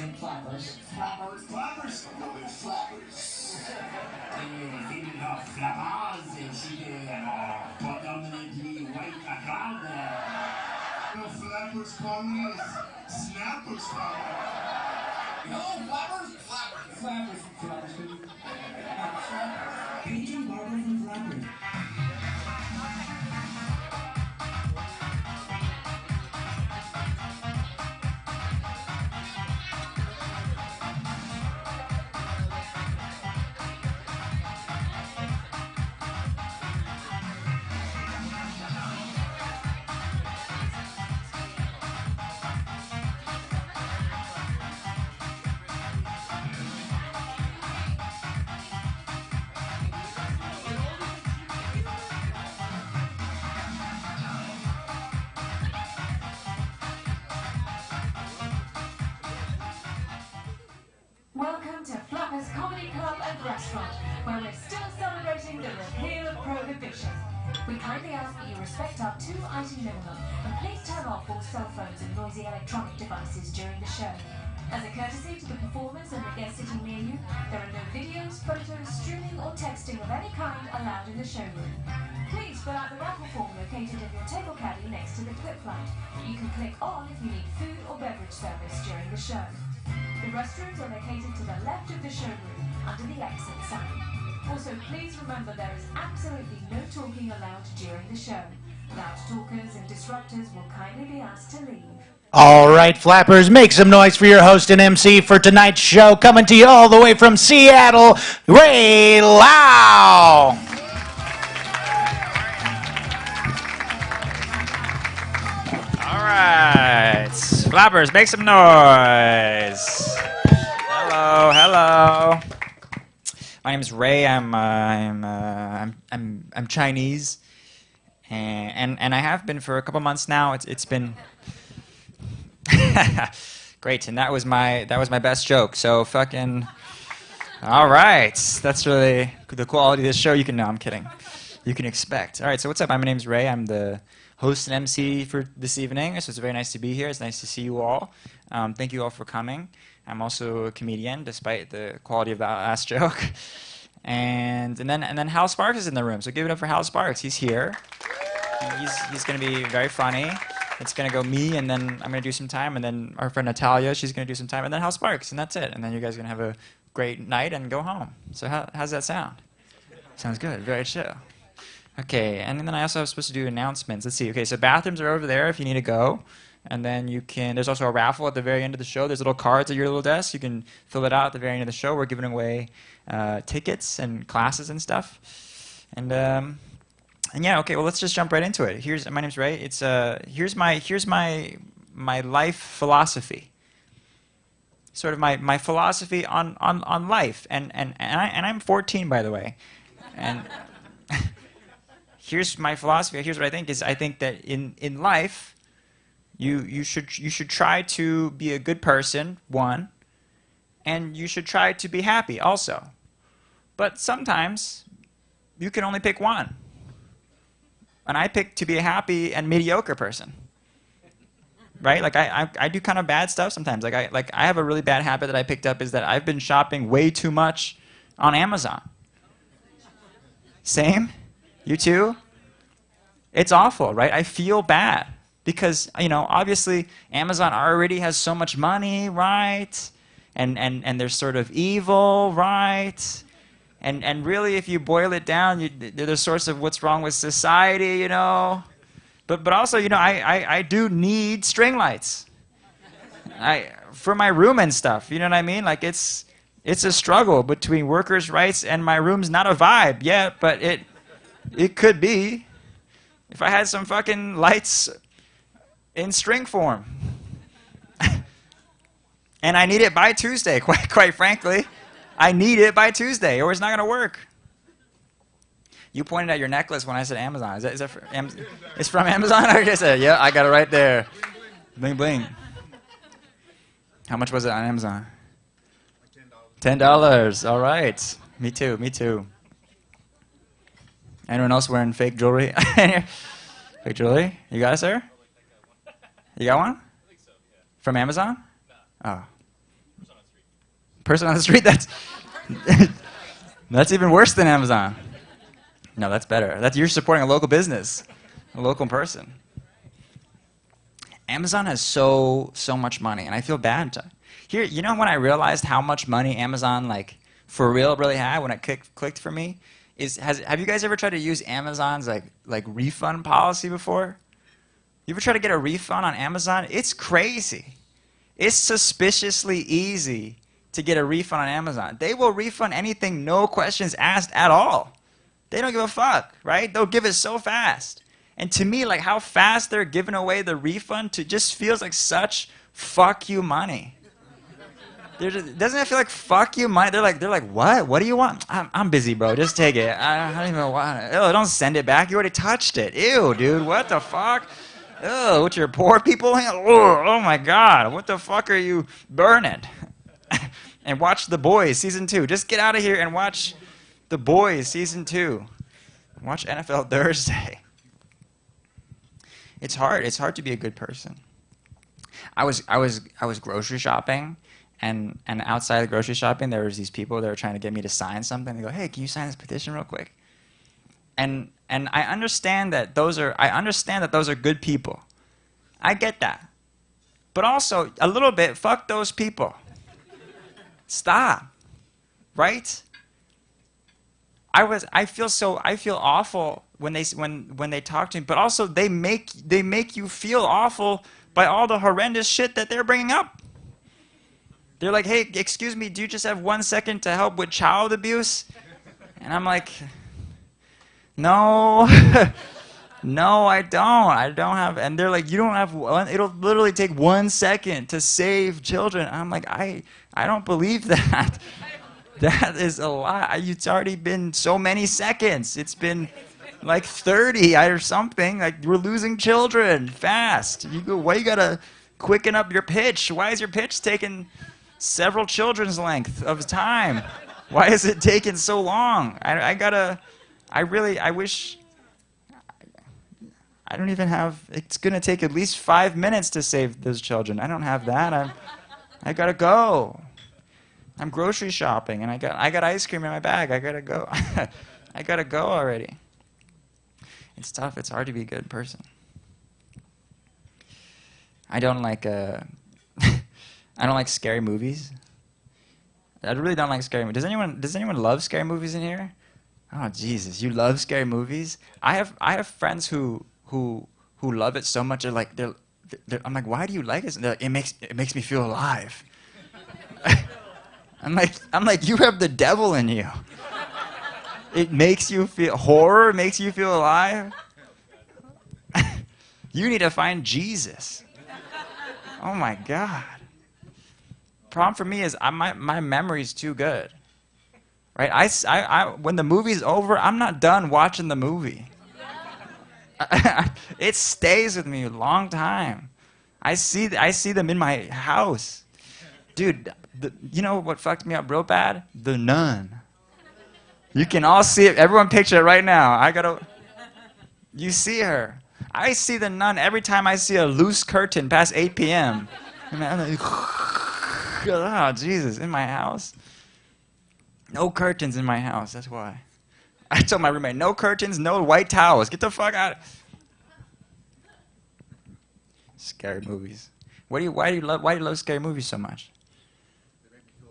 and flappers. Flappers, flappers, flappers. Feeding her flappers, she predominantly white background. No flappers call me snappers, No, flappers, flappers. Flappers, flappers, flappers. Pigeon barbers and flappers. Welcome to Flappers Comedy Club and Restaurant, where we're still celebrating the repeal of prohibition. We kindly ask that you respect our 2-item minimum and please turn off all cell phones and noisy electronic devices during the show. As a courtesy to the performers and the guests sitting near you, there are no videos, photos, streaming or texting of any kind allowed in the showroom. Please fill out the raffle form located in your table caddy next to the clip light. You can click on if you need food or beverage service during the show. The restrooms are located to the left of the showroom, under the exit sign. Also, please remember there is absolutely no talking allowed during the show. Loud talkers and disruptors will kindly be asked to leave. All right, Flappers, make some noise for your host and MC for tonight's show, coming to you all the way from Seattle, Ray Lau. All right, Flappers, make some noise. Hello, hello. My name is Ray. I'm Chinese, and I have been for a couple months now. It's been great, and that was my best joke. So fucking all right. That's really the quality of this show. You can no, I'm kidding. You can expect. All right. So what's up? My name's Ray. I'm the host and MC for this evening. So it's very nice to be here. It's nice to see you all. Thank you all for coming. I'm also a comedian, despite the quality of that last joke. And then Hal Sparks is in the room. So give it up for Hal Sparks. He's here. He's going to be very funny. It's going to go me, and then I'm going to do some time, and then our friend Natalia, she's going to do some time, and then Hal Sparks, and that's it. And then you guys are going to have a great night and go home. So how's that sound? Sounds good. Very chill. Okay, and then I also was supposed to do announcements. Let's see. Okay, so bathrooms are over there if you need to go. And then you can, there's also a raffle at the very end of the show. There's little cards at your little desk. You can fill it out at the very end of the show. We're giving away tickets and classes and stuff. And yeah, okay, well, let's just jump right into it. My name's Ray. Here's my life philosophy. Sort of my philosophy on life. And I'm 14, by the way. And here's my philosophy. Here's what I think is, I think that in life, you should try to be a good person, one, and you should try to be happy also. But sometimes you can only pick one. And I pick to be a happy and mediocre person. Right? Like I do kind of bad stuff sometimes. Like I have a really bad habit that I picked up is that I've been shopping way too much on Amazon. Same? You too? It's awful, right? I feel bad. Because, you know, obviously Amazon already has so much money, right? And they're sort of evil, right? And really, if you boil it down, they're the source of what's wrong with society, you know? But also, you know, I do need string lights. For my room and stuff, you know what I mean? Like, it's a struggle between workers' rights and my room's not a vibe yet, but it could be. If I had some fucking lights in string form. And I need it by Tuesday, quite frankly. I need it by Tuesday, or it's not going to work. You pointed at your necklace when I said Amazon. Is that it's from Amazon? I said, yeah, I got it right there. Bling, bling. How much was it on Amazon? Like $10. All right. Me too, me too. Anyone else wearing fake jewelry? Fake jewelry? You got it, sir? You got one? I think so, yeah. From Amazon? No. Oh. Person on the street, that's that's even worse than Amazon. No, that's better. You're supporting a local business, a local person. Amazon has so much money, and I feel bad. Here, you know when I realized how much money Amazon, like, for real really had when it clicked for me? Have you guys ever tried to use Amazon's like refund policy before? You ever try to get a refund on Amazon? It's crazy. It's suspiciously easy to get a refund on Amazon. They will refund anything, no questions asked at all. They don't give a fuck, right? They'll give it so fast. And to me, like, how fast they're giving away the refund just feels like such fuck you money. Doesn't it feel like fuck you money? They're like, what? What do you want? I'm busy, bro. Just take it. I don't even want it. Ew, don't send it back. You already touched it. Ew, dude. What the fuck? Ew, with your poor people? Oh my God. What the fuck are you burning? And watch The Boys season 2. Just get out of here and watch The Boys season 2. Watch NFL Thursday. It's hard. It's hard to be a good person. I was grocery shopping, and outside the grocery shopping, there was these people that were trying to get me to sign something. They go, "Hey, can you sign this petition real quick?" And I understand that those are good people. I get that. But also a little bit, fuck those people. Stop. Right? I feel awful when they talk to me, but also they make you feel awful by all the horrendous shit that they're bringing up. They're like, "Hey, excuse me, do you just have 1 second to help with child abuse?" And I'm like, "No." No, I don't. I don't have. And they're like, "You don't have one. It'll literally take 1 second to save children." And I'm like, I don't believe that. That is a lie. It's already been so many seconds. It's been like 30 or something. Like, we're losing children fast. Why you gotta quicken up your pitch? Why is your pitch taking several children's length of time? Why is it taking so long? I wish. I don't even have. It's gonna take at least 5 minutes to save those children. I don't have that. I gotta go. I'm grocery shopping, and I got ice cream in my bag. I gotta go. I gotta go already. It's tough. It's hard to be a good person. I don't like I don't like scary movies. I really don't like scary movies. Does anyone love scary movies in here? Oh Jesus, you love scary movies? I have friends who love it so much. They're I'm like, "Why do you like this?" And they're like, it makes me feel alive. I'm like, you have the devil in you. It makes you feel, horror makes you feel alive. You need to find Jesus. Oh my God. Problem for me is my memory's too good. Right? When the movie's over, I'm not done watching the movie. It stays with me a long time. I see them in my house. Dude, you know what fucked me up real bad? The Nun. You can all see it. Everyone picture it right now. You see her. I see the Nun every time I see a loose curtain past 8 p.m. And I'm like, oh, Jesus, in my house? No curtains in my house, that's why. I told my roommate, no curtains, no white towels. Get the fuck out. Scary movies. Why do you love scary movies so much? They make me feel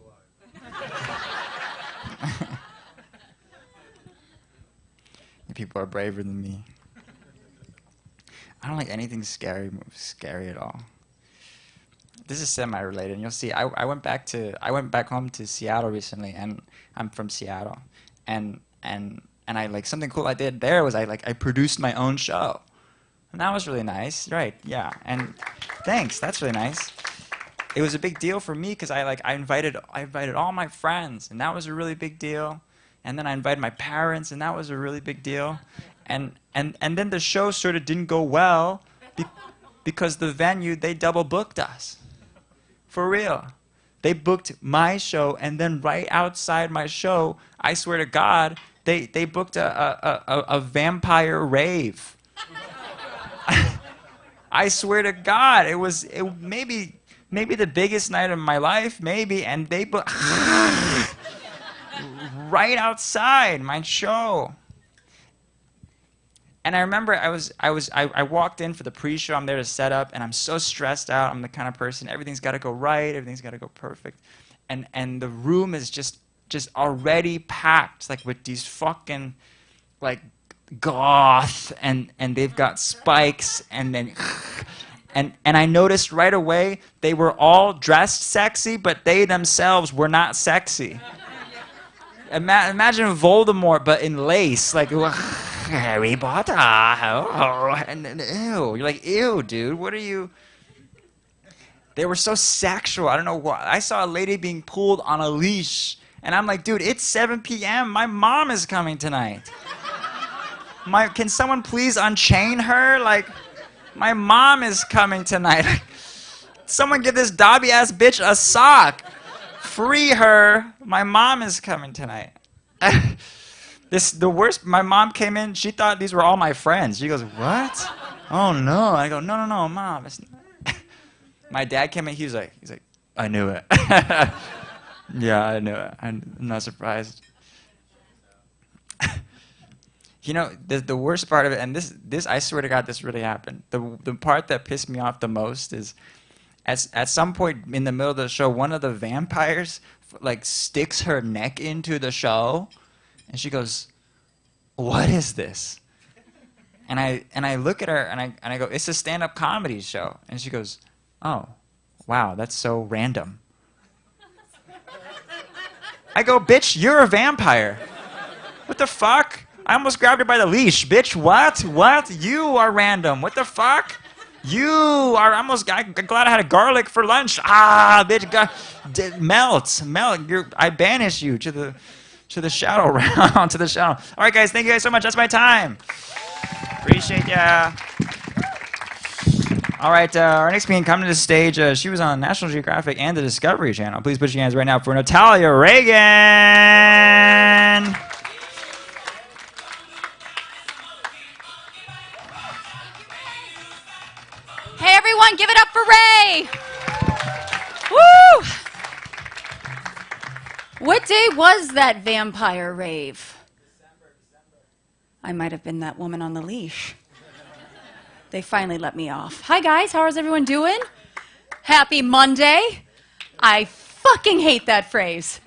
alive. People are braver than me. I don't like anything scary at all. This is semi-related, and you'll see. I went back home to Seattle recently, and I'm from Seattle, and I like something cool I did there was I produced my own show, and that was really nice, right? Yeah, and thanks. That's really nice. It was a big deal for me because I invited all my friends, and that was a really big deal. And then I invited my parents, and that was a really big deal. And then the show sort of didn't go well because the venue, they double booked us. For real. They booked my show, and then right outside my show, I swear to God, they booked a vampire rave. I swear to God, it maybe the biggest night of my life, maybe, and they booked right outside my show. And I remember I walked in for the pre-show. I'm there to set up, and I'm so stressed out. I'm the kind of person, everything's got to go right, everything's got to go perfect. And the room is just already packed, like with these fucking, like, goth, and they've got spikes, and then, and I noticed right away they were all dressed sexy, but they themselves were not sexy. Imagine Voldemort, but in lace, like, Harry Potter, and ew, you're like, ew, dude, what are you? They were so sexual. I don't know why. I saw a lady being pulled on a leash, and I'm like, dude, it's 7 p.m. My mom is coming tonight. Can someone please unchain her? Like, my mom is coming tonight. Someone give this Dobby-ass bitch a sock. Free her. My mom is coming tonight. The worst, my mom came in, she thought these were all my friends. She goes, what? Oh, no. I go, no, Mom. It's not. My dad came in, he's like, I knew it. Yeah, I knew it. I'm not surprised. You know, the worst part of it, and this I swear to God, this really happened. The part that pissed me off the most is, at some point in the middle of the show, one of the vampires like sticks her neck into the show, and she goes, "What is this?" And I look at her and I go, "It's a stand-up comedy show." And she goes, "Oh, wow, that's so random." I go, "Bitch, you're a vampire. What the fuck? I almost grabbed her by the leash, bitch. What? You are random. What the fuck? You are almost. I'm glad I had a garlic for lunch. Ah, bitch, melt. I banish you to the shadow round, to the shadow. All right, guys, thank you guys so much. That's my time. Appreciate ya. All right, our next queen coming to the stage. She was on National Geographic and the Discovery Channel. Please put your hands right now for Natalia Reagan. Hey everyone, give it up for Ray! Woo! What day was that vampire rave? December. I might have been that woman on the leash. They finally let me off. Hi guys, how is everyone doing? Happy Monday. I fucking hate that phrase.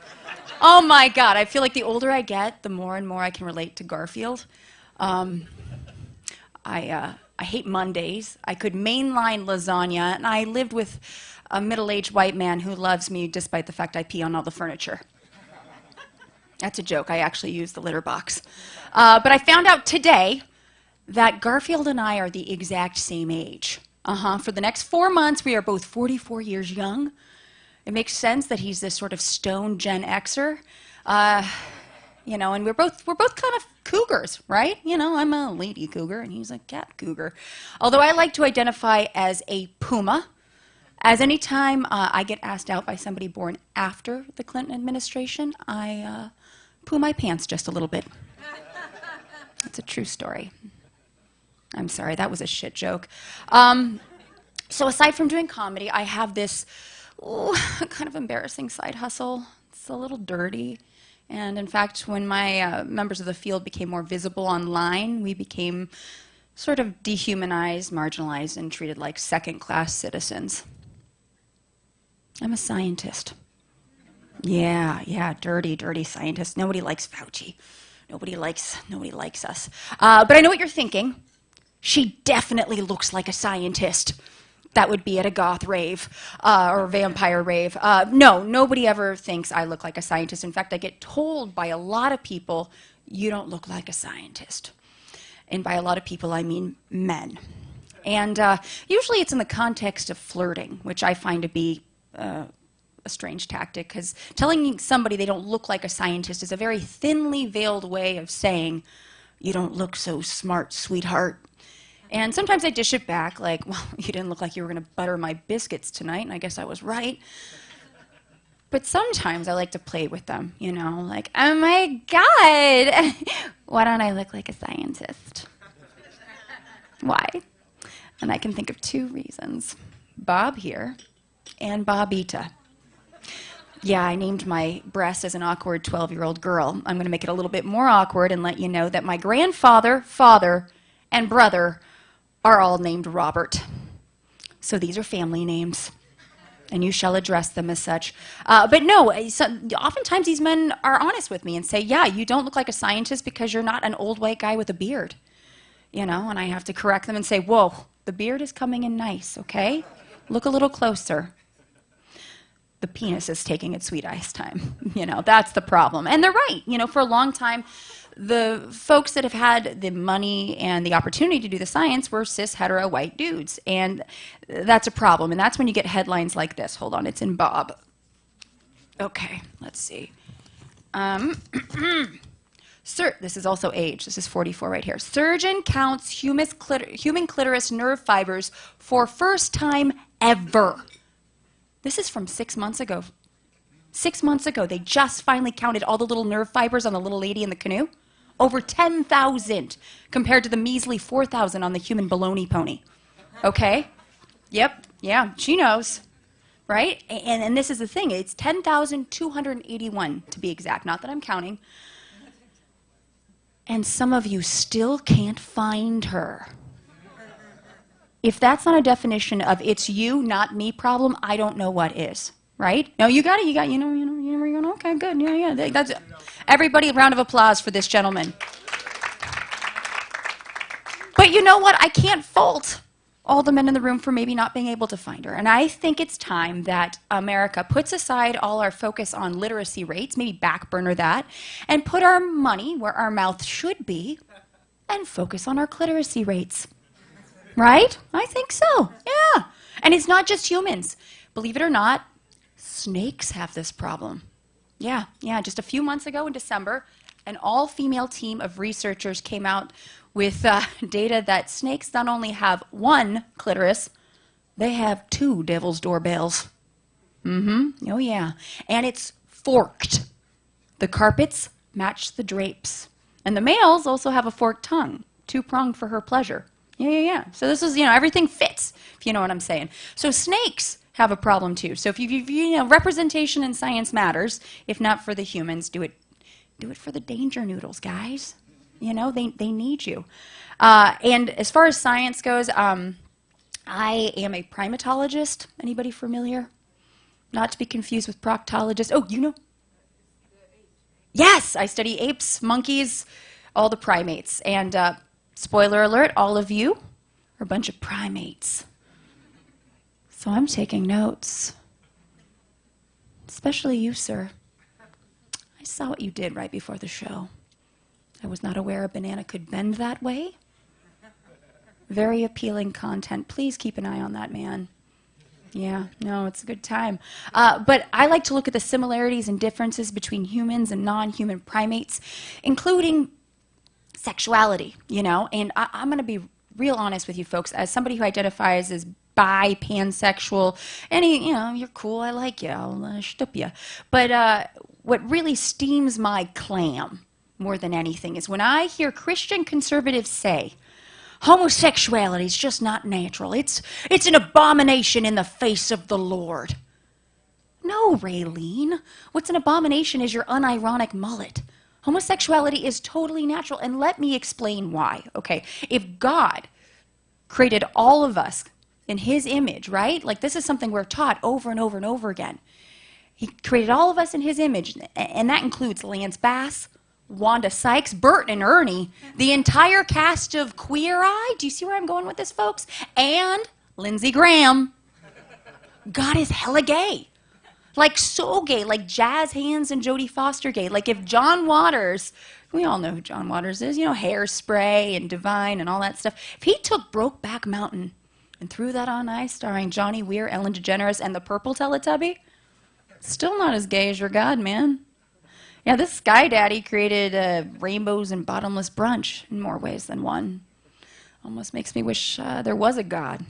Oh my God, I feel like the older I get, the more and more I can relate to Garfield. I hate Mondays. I could mainline lasagna, and I lived with a middle-aged white man who loves me despite the fact I pee on all the furniture. That's a joke. I actually use the litter box. But I found out today that Garfield and I are the exact same age. For the next 4 months, we are both 44 years young. It makes sense that he's this sort of stone Gen Xer. You know, and we're both kind of cougars, right? You know, I'm a lady cougar, and he's a cat cougar. Although I like to identify as a puma, as any time I get asked out by somebody born after the Clinton administration, I poo my pants just a little bit. It's a true story. I'm sorry, that was a shit joke. So aside from doing comedy, I have this kind of embarrassing side hustle. It's a little dirty. And in fact, when my members of the field became more visible online, we became sort of dehumanized, marginalized, and treated like second-class citizens. I'm a scientist. Yeah, dirty scientist. Nobody likes Fauci. Nobody likes us. But I know what you're thinking. She definitely looks like a scientist. That would be at a goth rave or vampire rave. No, nobody ever thinks I look like a scientist. In fact, I get told by a lot of people, you don't look like a scientist. And by a lot of people, I mean men. And usually it's in the context of flirting, which I find to be a strange tactic, because telling somebody they don't look like a scientist is a very thinly veiled way of saying, you don't look so smart, sweetheart. And sometimes I dish it back, like, well, you didn't look like you were going to butter my biscuits tonight, and I guess I was right. But sometimes I like to play with them, you know, like, oh my God, why don't I look like a scientist? Why? And I can think of 2 reasons. Bob here and Bobita. Yeah, I named my breast as an awkward 12-year-old girl. I'm going to make it a little bit more awkward and let you know that my grandfather, father, and brother are all named Robert. So these are family names, and you shall address them as such. But no, oftentimes these men are honest with me and say, yeah, you don't look like a scientist because you're not an old white guy with a beard. You know, and I have to correct them and say, whoa, the beard is coming in nice, okay? Look a little closer. The penis is taking its sweet ice time. You know, that's the problem. And they're right. You know, for a long time, the folks that have had the money and the opportunity to do the science were cis, hetero, white dudes. And that's a problem. And that's when you get headlines like this. Hold on, it's in Bob. Okay, let's see. This is also age. This is 44 right here. Surgeon counts human clitoris nerve fibers for first time ever. This is from 6 months ago. 6 months ago, they just finally counted all the little nerve fibers on the little lady in the canoe. Over 10,000 compared to the measly 4,000 on the human baloney pony. Okay? Yep, yeah, she knows. Right? And this is the thing. It's 10,281 to be exact. Not that I'm counting. And some of you still can't find her. If that's not a definition of it's you, not me problem, I don't know what is, right? No, you got it, you know, okay, good, yeah, that's everybody, a round of applause for this gentleman. But you know what? I can't fault all the men in the room for maybe not being able to find her. And I think it's time that America puts aside all our focus on literacy rates, maybe backburner that, and put our money where our mouth should be and focus on our cliteracy rates. Right? I think so, yeah. And it's not just humans. Believe it or not, snakes have this problem. Yeah, just a few months ago in December, an all-female team of researchers came out with data that snakes not only have one clitoris, they have 2 devil's doorbells. Oh yeah. And it's forked. The carpets match the drapes. And the males also have a forked tongue, 2-pronged for her pleasure. Yeah. So this is, everything fits, if you know what I'm saying. So snakes have a problem too. So if you know, representation in science matters. If not for the humans, do it for the danger noodles, guys. You know, they need you. And as far as science goes, I am a primatologist. Anybody familiar? Not to be confused with proctologist. Oh, you know? Yes, I study apes, monkeys, all the primates. And spoiler alert, all of you are a bunch of primates. So I'm taking notes. Especially you, sir. I saw what you did right before the show. I was not aware a banana could bend that way. Very appealing content. Please keep an eye on that man. Yeah, no, it's a good time. But I like to look at the similarities and differences between humans and non-human primates, including sexuality, and I'm going to be real honest with you folks. As somebody who identifies as bi, pansexual, you're cool, I like you, I'll shtup you. But what really steams my clam more than anything is when I hear Christian conservatives say, homosexuality is just not natural. It's an abomination in the face of the Lord. No, Raylene. What's an abomination is your unironic mullet. Homosexuality is totally natural, and let me explain why. Okay, if God created all of us in his image, right? Like this is something we're taught over and over and over again. He created all of us in his image, and that includes Lance Bass, Wanda Sykes, Bert and Ernie, the entire cast of Queer Eye. Do you see where I'm going with this, folks? And Lindsey Graham. God is hella gay. Like so gay, like Jazz Hands and Jodie Foster gay. Like if John Waters, we all know who John Waters is, Hairspray and Divine and all that stuff. If he took Brokeback Mountain and threw that on ice starring Johnny Weir, Ellen DeGeneres, and the Purple Teletubby, still not as gay as your God, man. Yeah, this Sky Daddy created rainbows and bottomless brunch in more ways than one. Almost makes me wish there was a God.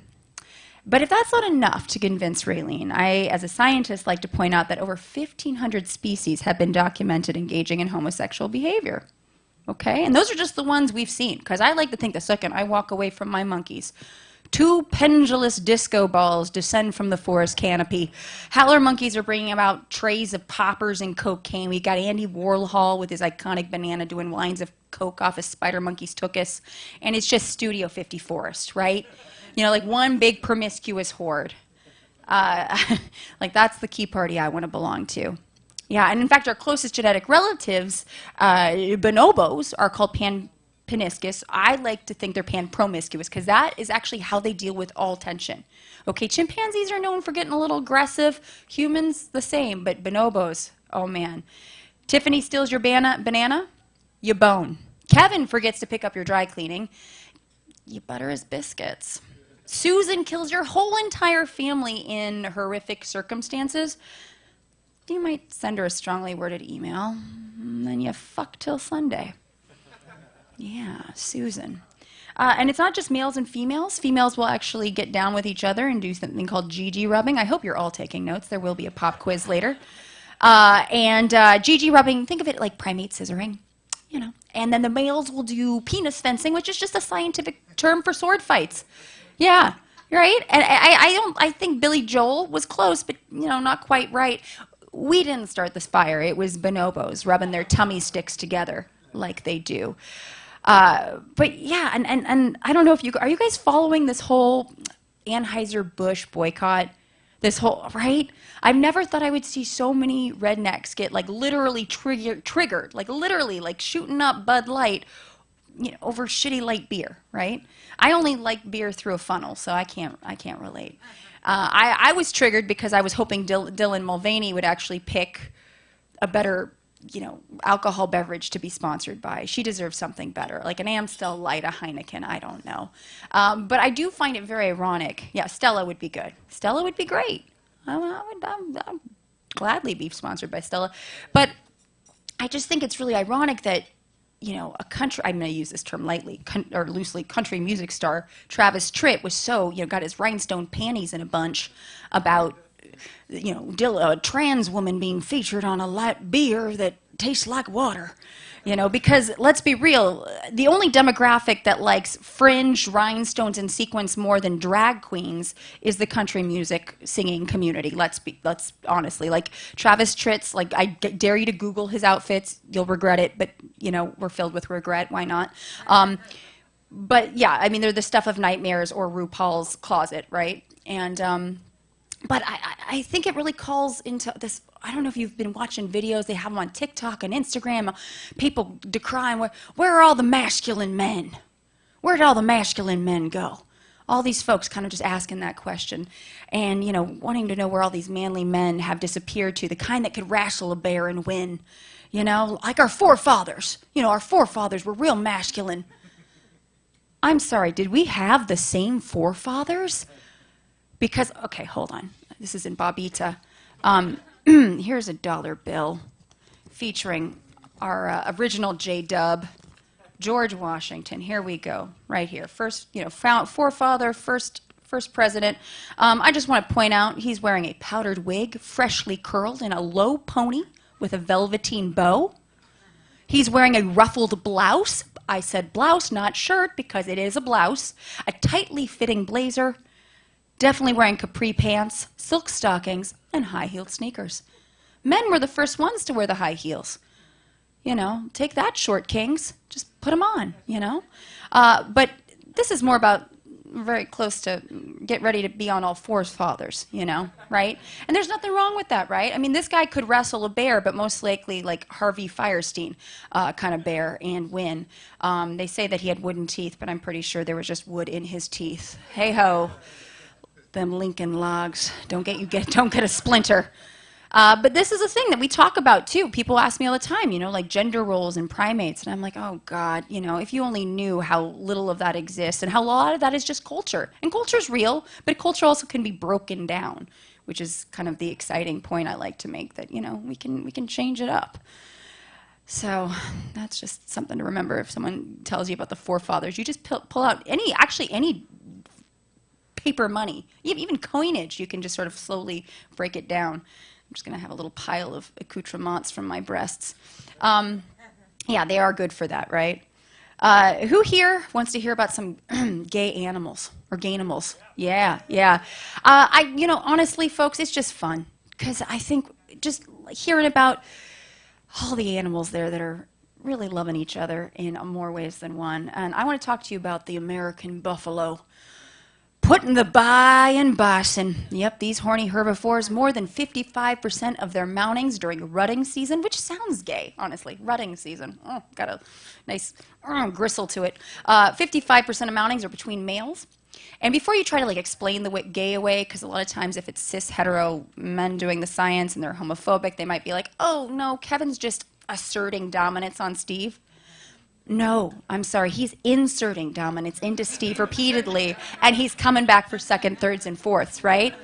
But if that's not enough to convince Raylene, I, as a scientist, like to point out that over 1,500 species have been documented engaging in homosexual behavior. Okay? And those are just the ones we've seen, because I like to think the second I walk away from my monkeys, Two pendulous disco balls descend from the forest canopy. Howler monkeys are bringing about trays of poppers and cocaine. We got Andy Warhol with his iconic banana doing lines of coke off his spider monkey's tuchus. And it's just Studio 50 Forest, right? You know, like one big promiscuous horde. Like that's the key party I want to belong to. Yeah, and in fact, our closest genetic relatives, bonobos, are called paniscus. I like to think they're pan-promiscuous because that is actually how they deal with all tension. Okay, chimpanzees are known for getting a little aggressive. Humans, the same, but bonobos, oh man. Tiffany steals your banana, you bone. Kevin forgets to pick up your dry cleaning, you butter his biscuits. Susan kills your whole entire family in horrific circumstances. You might send her a strongly worded email, and then you fuck till Sunday. Yeah, Susan. And it's not just males and females. Females will actually get down with each other and do something called GG rubbing. I hope you're all taking notes. There will be a pop quiz later. GG rubbing, think of it like primate scissoring, you know. And then the males will do penis fencing, which is just a scientific term for sword fights. Yeah, right? And I think Billy Joel was close, but, you know, not quite right. We didn't start this fire. It was bonobos rubbing their tummy sticks together like they do. But yeah, and I don't know if are you guys following this whole Anheuser-Busch boycott? This whole, right? I've never thought I would see so many rednecks get like literally triggered, like literally like shooting up Bud Light, you know, over shitty light beer, right? I only like beer through a funnel, so I can't relate. I was triggered because I was hoping Dylan Mulvaney would actually pick a better, you know, alcohol beverage to be sponsored by. She deserves something better, like an Amstel Light, a Heineken, I don't know. But I do find it very ironic. Yeah, Stella would be good. Stella would be great. I'd gladly be sponsored by Stella. But I just think it's really ironic that, you know, a country, I'm going to use this term lightly, or loosely, country music star Travis Tritt was so, you know, got his rhinestone panties in a bunch about, you know, a trans woman being featured on a light beer that tastes like water. You know, because let's be real, the only demographic that likes fringe, rhinestones, and sequins more than drag queens is the country music singing community. Let's honestly, like Travis Tritt's, like I dare you to Google his outfits. You'll regret it, but you know, we're filled with regret. Why not? But yeah, I mean, they're the stuff of nightmares or RuPaul's closet, right? And but I think it really calls into this. I don't know if you've been watching videos. They have them on TikTok and Instagram. People decrying, where are all the masculine men? Where did all the masculine men go? All these folks kind of just asking that question. And, you know, wanting to know where all these manly men have disappeared to, the kind that could wrestle a bear and win. You know, like our forefathers. You know, our forefathers were real masculine. I'm sorry, did we have the same forefathers? Because, okay, hold on. This is in Bobita. Here's a $1 bill featuring our original J-Dub, George Washington. Here we go, right here. First, you know, forefather, first president. I just want to point out he's wearing a powdered wig, freshly curled in a low pony with a velveteen bow. He's wearing a ruffled blouse. I said blouse, not shirt, because it is a blouse. A tightly fitting blazer. Definitely wearing capri pants, silk stockings, and high-heeled sneakers. Men were the first ones to wear the high heels. You know, take that, short kings. Just put them on, you know. But this is more about very close to get ready to be on all fours fathers, you know, right? And there's nothing wrong with that, right? I mean, this guy could wrestle a bear, but most likely like Harvey Fierstein kind of bear and win. They say that he had wooden teeth, but I'm pretty sure there was just wood in his teeth. Hey-ho. Them Lincoln logs. Don't get a splinter. But this is a thing that we talk about too. People ask me all the time, you know, like gender roles in primates, and I'm like, oh God, you know, if you only knew how little of that exists and how a lot of that is just culture. And culture's real, but culture also can be broken down, which is kind of the exciting point I like to make, that, you know, we can change it up. So that's just something to remember. If someone tells you about the forefathers, you just pull out any paper money, even coinage, you can just sort of slowly break it down. I'm just going to have a little pile of accoutrements from my breasts. Yeah, they are good for that, right? Who here wants to hear about some gay animals or gaynimals? Yeah, yeah. Honestly, folks, it's just fun because I think just hearing about all the animals there that are really loving each other in more ways than one. And I want to talk to you about the American buffalo. Putting the by and bossing. Yep, these horny herbivores, more than 55% of their mountings during rutting season, which sounds gay, honestly. Rutting season. Oh, got a nice gristle to it. 55% of mountings are between males. And before you try to explain the gay away, because a lot of times if it's cis hetero men doing the science and they're homophobic, they might be like, oh no, Kevin's just asserting dominance on Steve. No, I'm sorry, he's inserting dominance into Steve repeatedly, and he's coming back for second, thirds, and fourths, right?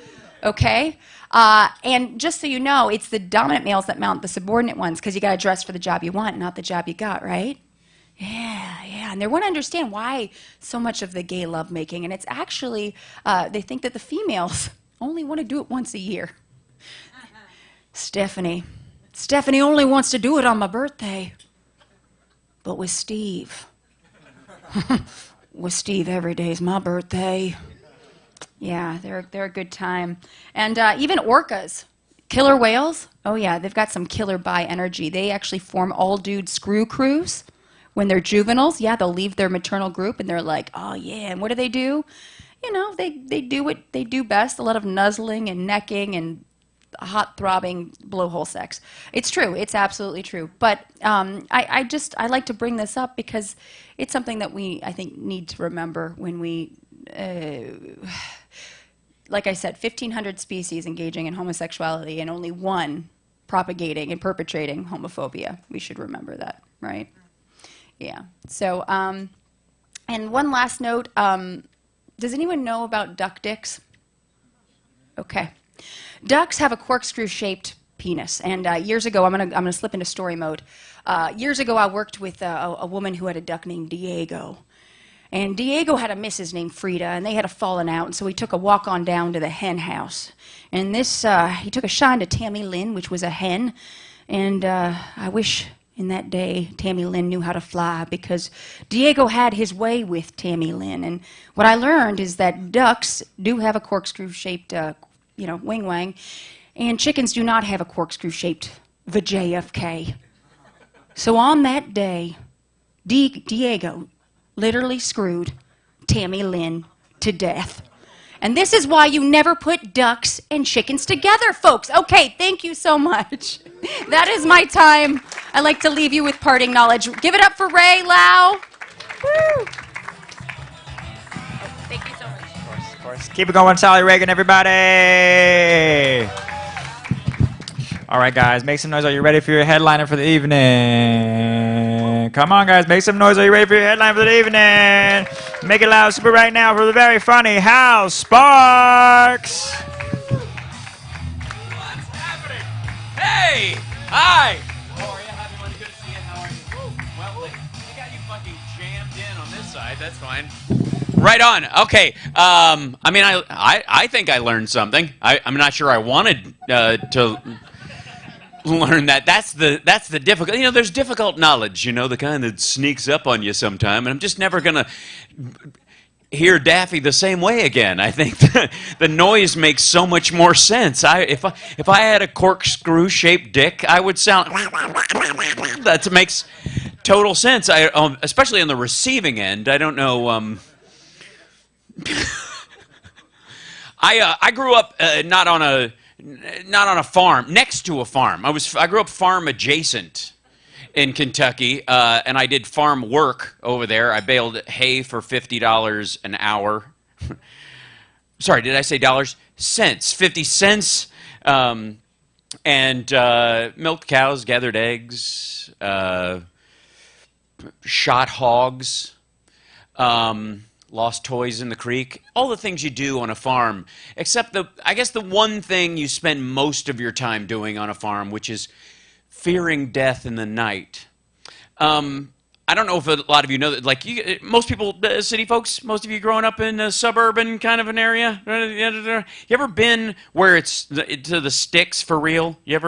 Okay? And just so you know, it's the dominant males that mount the subordinate ones, because you got to dress for the job you want, not the job you got, right? Yeah, yeah, and they want to understand why so much of the gay lovemaking, and it's actually, they think that the females only want to do it once a year. Stephanie only wants to do it on my birthday. But with Steve, every day's my birthday. Yeah, they're a good time. And even orcas, killer whales, oh yeah, they've got some killer bi energy. They actually form all-dude screw crews when they're juveniles. Yeah, they'll leave their maternal group and they're like, oh yeah, and what do? You know, they do what they do best, a lot of nuzzling and necking and hot throbbing blowhole sex. It's true. It's absolutely true. But I like to bring this up because it's something that I think need to remember when we, like I said, 1,500 species engaging in homosexuality and only one propagating and perpetrating homophobia. We should remember that, right? Yeah. So, and one last note. Does anyone know about duck dicks? Okay. Ducks have a corkscrew-shaped penis, and years ago, I'm gonna slip into story mode. Years ago, I worked with a woman who had a duck named Diego, and Diego had a missus named Frida, and they had a falling out, and so he took a walk on down to the hen house, and he took a shine to Tammy Lynn, which was a hen, and I wish in that day Tammy Lynn knew how to fly because Diego had his way with Tammy Lynn, and what I learned is that ducks do have a corkscrew-shaped wing wang, and chickens do not have a corkscrew-shaped vajfk. So on that day, Diego literally screwed Tammy Lynn to death. And this is why you never put ducks and chickens together, folks. Okay, thank you so much. That is my time. I like to leave you with parting knowledge. Give it up for Ray Lau. Woo! Thank you so much. Of course. Keep it going, Sally Reagan, everybody. All right, guys, make some noise. Are you ready for your headliner for the evening? Come on, guys, make some noise. Are you ready for your headline for the evening? Make it loud, super right now for the very funny Hal Sparks. What's happening? Hey! Hi! How are you? Happy Monday. Good to see you. How are you? Well, they got you fucking jammed in on this side. That's fine. Right on. Okay. I think I learned something. I'm not sure I wanted to learn that. That's the difficult. There's difficult knowledge. The kind that sneaks up on you sometime, and I'm just never gonna hear Daffy the same way again. I think the noise makes so much more sense. If I had a corkscrew-shaped dick, I would sound. That makes total sense. Especially on the receiving end. I don't know. I grew up not on a farm, next to a farm. I grew up farm adjacent in Kentucky, and I did farm work over there. I baled hay for $50 an hour. Sorry, did I say dollars? Cents, 50 cents. And milked cows, gathered eggs, shot hogs, lost toys in the creek, all the things you do on a farm, except I guess the one thing you spend most of your time doing on a farm, which is fearing death in the night. I don't know if a lot of you know that, most people, city folks, most of you growing up in a suburban kind of an area, you ever been where it's to the sticks for real? You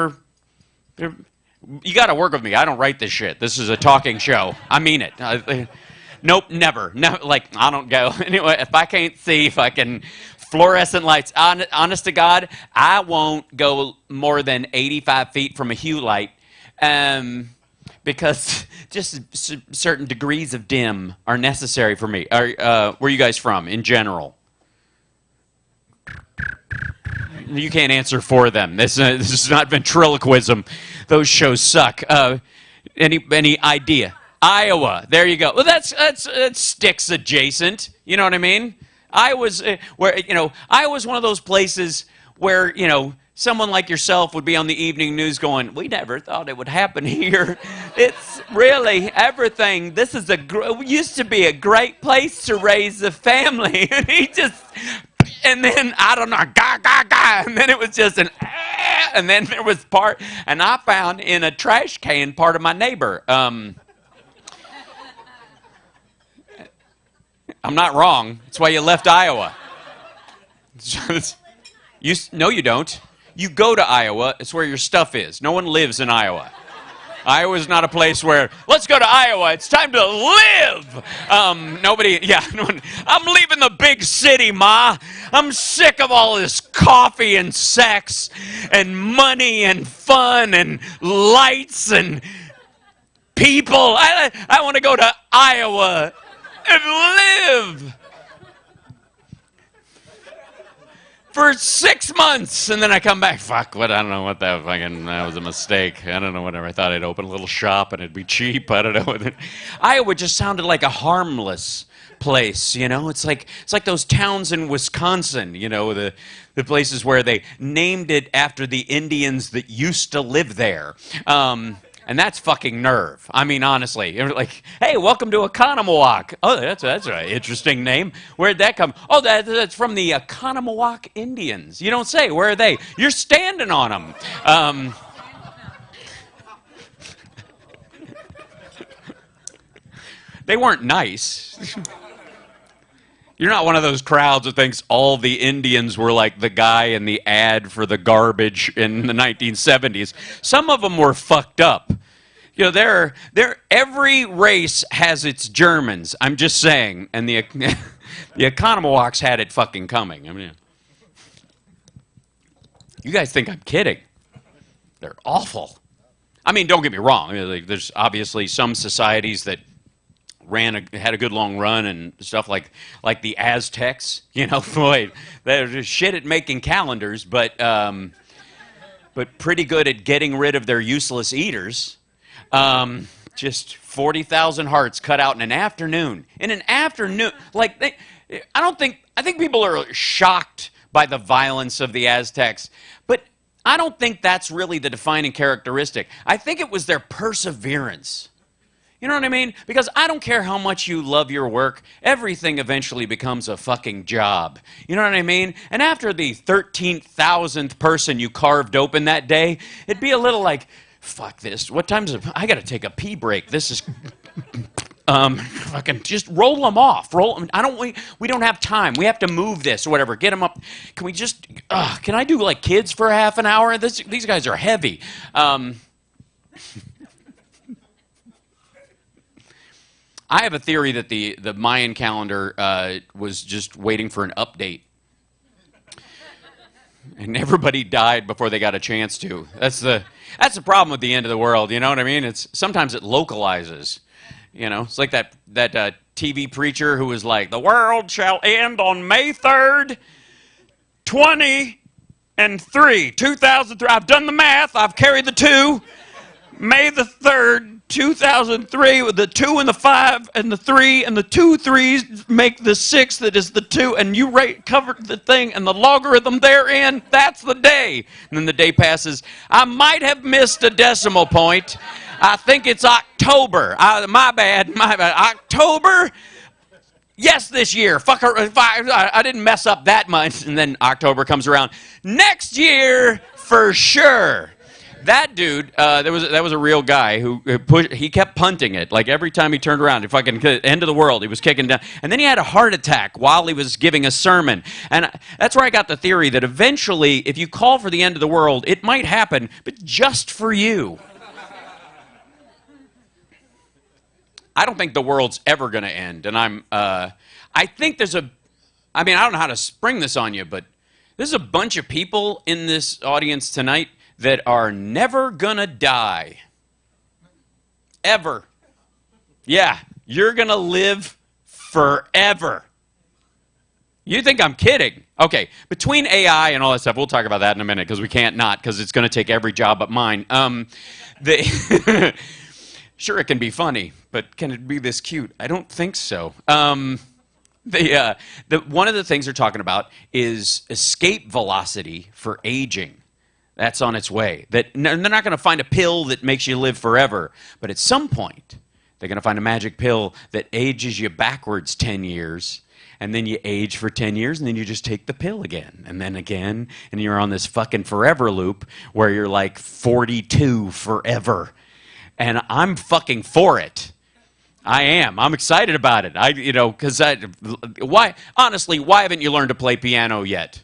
got to work with me. I don't write this shit. This is a talking show. I mean it. Nope, never. No, like, I don't go. Anyway, if I can't see fucking fluorescent lights, honest to God, I won't go more than 85 feet from a hue light. Because just certain degrees of dim are necessary for me. Where are you guys from in general? You can't answer for them. This is not ventriloquism. Those shows suck. Any idea? Iowa. There you go. Well, that's sticks adjacent. You know what I mean? Iowa's Iowa's one of those places where someone like yourself would be on the evening news going, we never thought it would happen here. It's really everything. This is used to be a great place to raise a family. And and then, I don't know, and then it was just and then there was and I found in a trash can part of my neighbor. I'm not wrong. That's why you left Iowa. No, you don't. You go to Iowa, it's where your stuff is. No one lives in Iowa. Iowa's not a place where, let's go to Iowa, it's time to live. I'm leaving the big city, Ma. I'm sick of all this coffee and sex and money and fun and lights and people. I want to go to Iowa and live. For 6 months, and then I come back. Fuck, I don't know what that was a mistake. I don't know, whatever. I thought I'd open a little shop and it'd be cheap. I don't know. Iowa just sounded like a harmless place, It's like those towns in Wisconsin, the places where they named it after the Indians that used to live there. And that's fucking nerve. I mean, honestly. You're like, hey, welcome to Oconomowoc. Oh, that's an interesting name. Where'd that come? Oh, that's from the Oconomowoc Indians. You don't say. Where are they? You're standing on them. They weren't nice. You're not one of those crowds that thinks all the Indians were like the guy in the ad for the garbage in the 1970s. Some of them were fucked up. Every race has its Germans. I'm just saying. And the Oconomowocs had it fucking coming. I mean, you guys think I'm kidding. They're awful. I mean, don't get me wrong. There's obviously some societies that had a good long run and stuff like the Aztecs, boy, they're shit at making calendars, but pretty good at getting rid of their useless eaters. Just 40,000 hearts cut out in an afternoon. I think people are shocked by the violence of the Aztecs, but I don't think that's really the defining characteristic. I think it was their perseverance. You know what I mean? Because I don't care how much you love your work, everything eventually becomes a fucking job. You know what I mean? And after the 13,000th person you carved open that day, it'd be a little like, fuck this. What time's it? I gotta take a pee break. This is... fucking just roll them off. We don't have time. We have to move this or whatever. Get them up. Can we just... can I do like kids for half an hour? These guys are heavy. I have a theory that the Mayan calendar was just waiting for an update. And everybody died before they got a chance to. That's the problem with the end of the world, you know what I mean? Sometimes it localizes. It's like that TV preacher who was like, the world shall end on May 3rd, 2003. I've done the math. I've carried the 2. May the 3rd, 2003, with the 2 and the 5 and the 3 and the 2 3s make the 6 that is the 2, and you covered the thing and the logarithm therein, that's the day. And then the day passes. I might have missed a decimal point. I think it's October. My bad. October? Yes, this year. I didn't mess up that much. And then October comes around. Next year, for sure. That dude, that was a real guy who he kept punting it. Like every time he turned around, fucking end of the world, he was kicking down. And then he had a heart attack while he was giving a sermon. And that's where I got the theory that eventually, if you call for the end of the world, it might happen, but just for you. I don't think the world's ever going to end. And I think there's I don't know how to spring this on you, but there's a bunch of people in this audience tonight that are never going to die. Ever. Yeah, you're going to live forever. You think I'm kidding? Okay, between AI and all that stuff, we'll talk about that in a minute because we can't not, because it's going to take every job but mine. Sure, it can be funny, but can it be this cute? I don't think so. One of the things they're talking about is escape velocity for aging. That's on its way. They're not going to find a pill that makes you live forever, but at some point, they're going to find a magic pill that ages you backwards 10 years, and then you age for 10 years, and then you just take the pill again, and you're on this fucking forever loop where you're like 42 forever. And I'm fucking for it. I am. I'm excited about it. Honestly, why haven't you learned to play piano yet?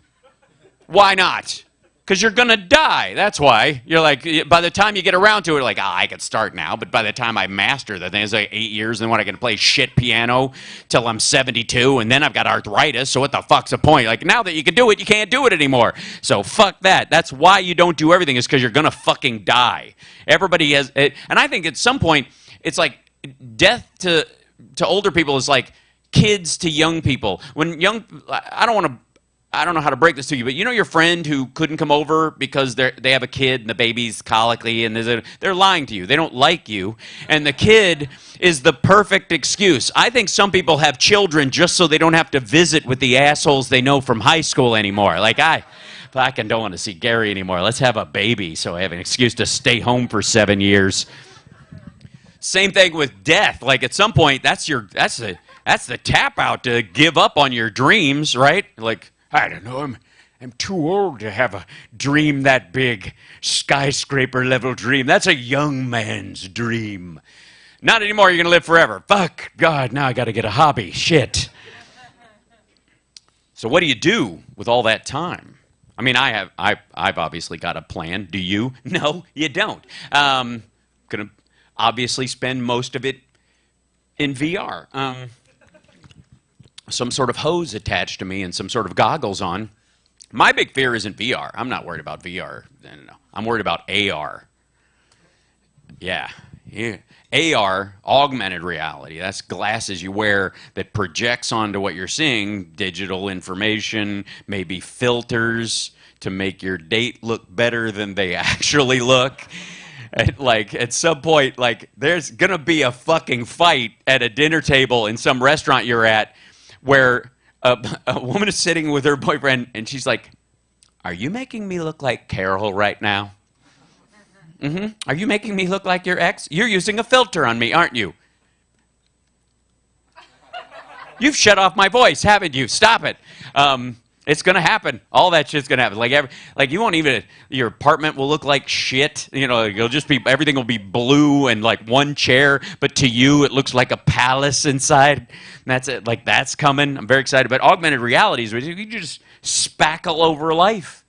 Why not? Because you're going to die. That's why. You're like, by the time you get around to it, like, I could start now. But by the time I master the thing, it's like 8 years. And then what, I can play shit piano till I'm 72. And then I've got arthritis. So what the fuck's the point? Like, now that you can do it, you can't do it anymore. So fuck that. That's why you don't do everything, is because you're going to fucking die. Everybody has it. And I think at some point, it's like death to older people is like kids to young people. I don't know how to break this to you, but you know your friend who couldn't come over because they have a kid and the baby's colicky and they're lying to you. They don't like you. And the kid is the perfect excuse. I think some people have children just so they don't have to visit with the assholes they know from high school anymore. Like, I don't want to see Gary anymore. Let's have a baby so I have an excuse to stay home for 7 years. Same thing with death. Like, at some point, that's the tap out to give up on your dreams, right? Like, I don't know, I'm too old to have a dream that big, skyscraper-level dream. That's a young man's dream. Not anymore, you're going to live forever. Fuck, God, now I got to get a hobby. Shit. So what do you do with all that time? I mean, I've obviously got a plan. Do you? No, you don't. Going to obviously spend most of it in VR. Some sort of hose attached to me and some sort of goggles on. My big fear isn't VR. I'm not worried about VR. No. I'm worried about AR. Yeah. AR, augmented reality. That's glasses you wear that projects onto what you're seeing, digital information, maybe filters to make your date look better than they actually look. At some point, there's going to be a fucking fight at a dinner table in some restaurant you're at where a woman is sitting with her boyfriend, and she's like, "Are you making me look like Carol right now? Mm-hmm. Are you making me look like your ex? You're using a filter on me, aren't you? You've shut off my voice, haven't you? Stop it." It's going to happen. All that shit's going to happen. Like you won't even, your apartment will look like shit. You know, it'll just be, everything will be blue and like one chair, but to you it looks like a palace inside. And that's it. Like, that's coming. I'm very excited. But augmented realities, you just spackle over life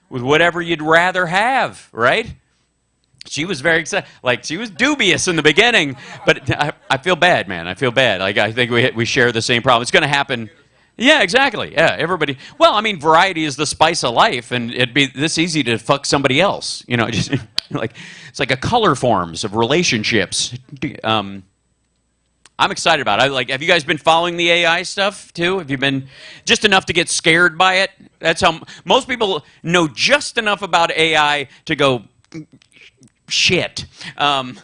with whatever you'd rather have, right? She was very excited. Like, she was dubious in the beginning, but I feel bad, man. I feel bad. Like, I think we share the same problem. It's going to happen. Yeah, exactly. Yeah, everybody. Well, I mean, variety is the spice of life, and it'd be this easy to fuck somebody else. You know, just like, it's like a color forms of relationships. I'm excited about it. Have you guys been following the AI stuff too? Have you been just enough to get scared by it? That's how most people know just enough about AI to go shit. And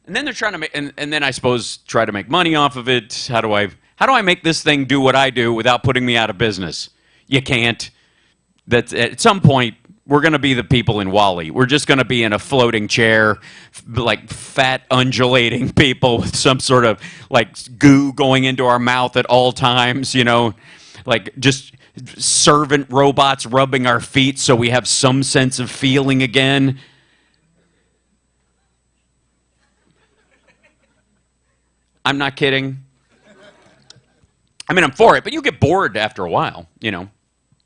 then they're trying to make, and then I suppose try to make money off of it. How do I make this thing do what I do without putting me out of business? You can't. That's, at some point, we're going to be the people in WALL-E. We're just going to be in a floating chair, like fat, undulating people with some sort of like goo going into our mouth at all times, you know, like just servant robots rubbing our feet so we have some sense of feeling again. I'm not kidding. I mean, I'm for it, but you get bored after a while, you know.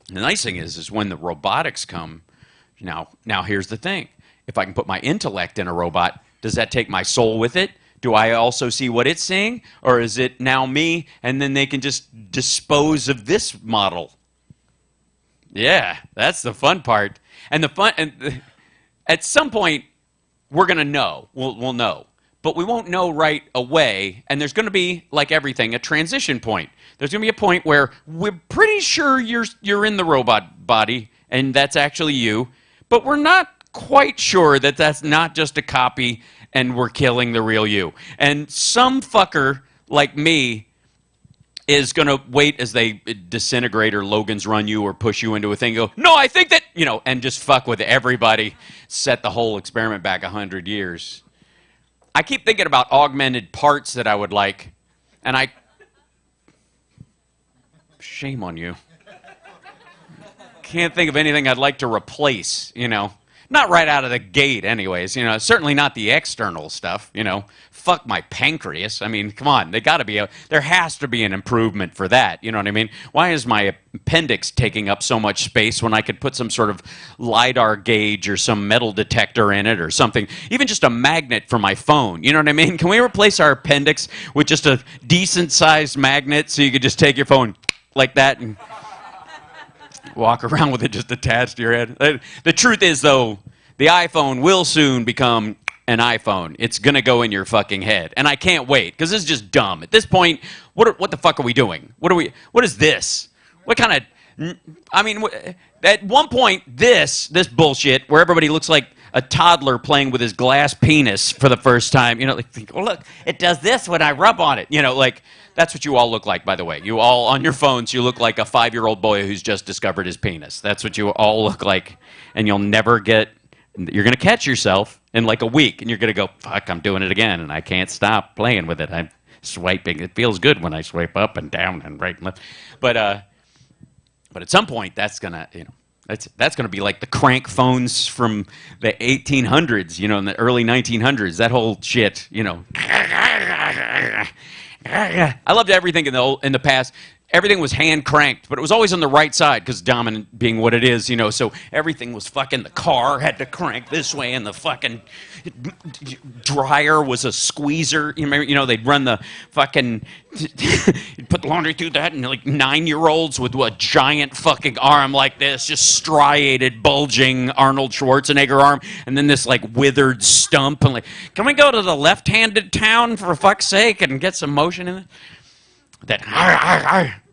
The nice thing is when the robotics come, now here's the thing. If I can put my intellect in a robot, does that take my soul with it? Do I also see what it's seeing? Or is it now me, and then they can just dispose of this model? Yeah, that's the fun part. And at some point, we're going to know. We'll know. But we won't know right away, and there's going to be, like everything, a transition point. There's going to be a point where we're pretty sure you're in the robot body, and that's actually you, but we're not quite sure that that's not just a copy and we're killing the real you. And some fucker like me is going to wait as they disintegrate or Logan's run you or push you into a thing, go, no, I think that, and just fuck with everybody, set the whole experiment back 100 years. I keep thinking about augmented parts that I would like, and shame on you. Can't think of anything I'd like to replace, Not right out of the gate anyways, certainly not the external stuff, Fuck my pancreas. I mean, come on, there has to be an improvement for that, you know what I mean? Why is my appendix taking up so much space when I could put some sort of LiDAR gauge or some metal detector in it or something, even just a magnet for my phone, you know what I mean? Can we replace our appendix with just a decent-sized magnet so you could just take your phone like that and walk around with it just attached to your head? The truth is, though, the iPhone will soon become an iPhone. It's going to go in your fucking head. And I can't wait, because this is just dumb. At this point, what the fuck are we doing? What is this? What kind of... I mean, at one point, this bullshit, where everybody looks like a toddler playing with his glass penis for the first time, think, oh, look, it does this when I rub on it. That's what you all look like, by the way. You all, on your phones, you look like a 5-year-old boy who's just discovered his penis. That's what you all look like. And you'll never get... You're going to catch yourself in like a week, and you're going to go, fuck, I'm doing it again, and I can't stop playing with it. I'm swiping. It feels good when I swipe up and down and right and left. But at some point, that's going to, that's going to be like the crank phones from the 1800s, in the early 1900s. That whole shit, I loved everything in the past. Everything was hand cranked, but it was always on the right side because dominant being what it is, so everything was fucking, the car had to crank this way, and the fucking dryer was a squeezer. You remember, they'd run the fucking, you'd put the laundry through that, and like 9-year-olds with a giant fucking arm like this, just striated, bulging Arnold Schwarzenegger arm, and then this like withered stump, and like, can we go to the left-handed town for fuck's sake and get some motion in it?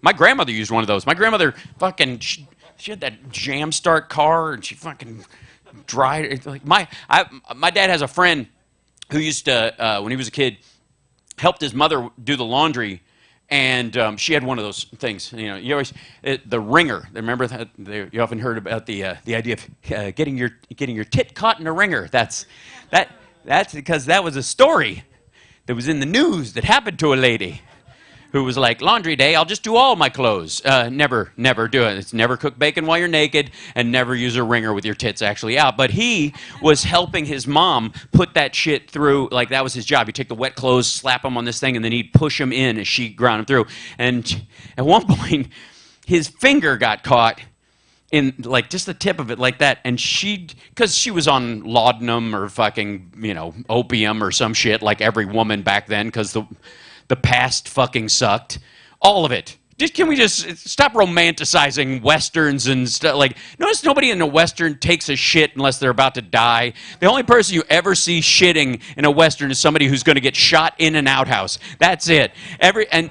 My grandmother used one of those. My grandmother fucking, she had that jam start car, and she fucking dried it. Like my dad has a friend who used to, when he was a kid, helped his mother do the laundry, and she had one of those things. You always the wringer. Remember that? You often heard about the idea of getting your tit caught in a wringer. That's because that was a story that was in the news that happened to a lady who was like, laundry day, I'll just do all my clothes. Never do it. It's never cook bacon while you're naked, and never use a wringer with your tits actually out. But he was helping his mom put that shit through, like that was his job. He'd take the wet clothes, slap them on this thing, and then he'd push them in as she ground them through. And at one point, his finger got caught in like just the tip of it like that, and because she was on laudanum or fucking, opium or some shit like every woman back then, because the past fucking sucked. All of it. Can we just stop romanticizing Westerns and stuff? Like, notice nobody in a Western takes a shit unless they're about to die. The only person you ever see shitting in a Western is somebody who's going to get shot in an outhouse. That's it. And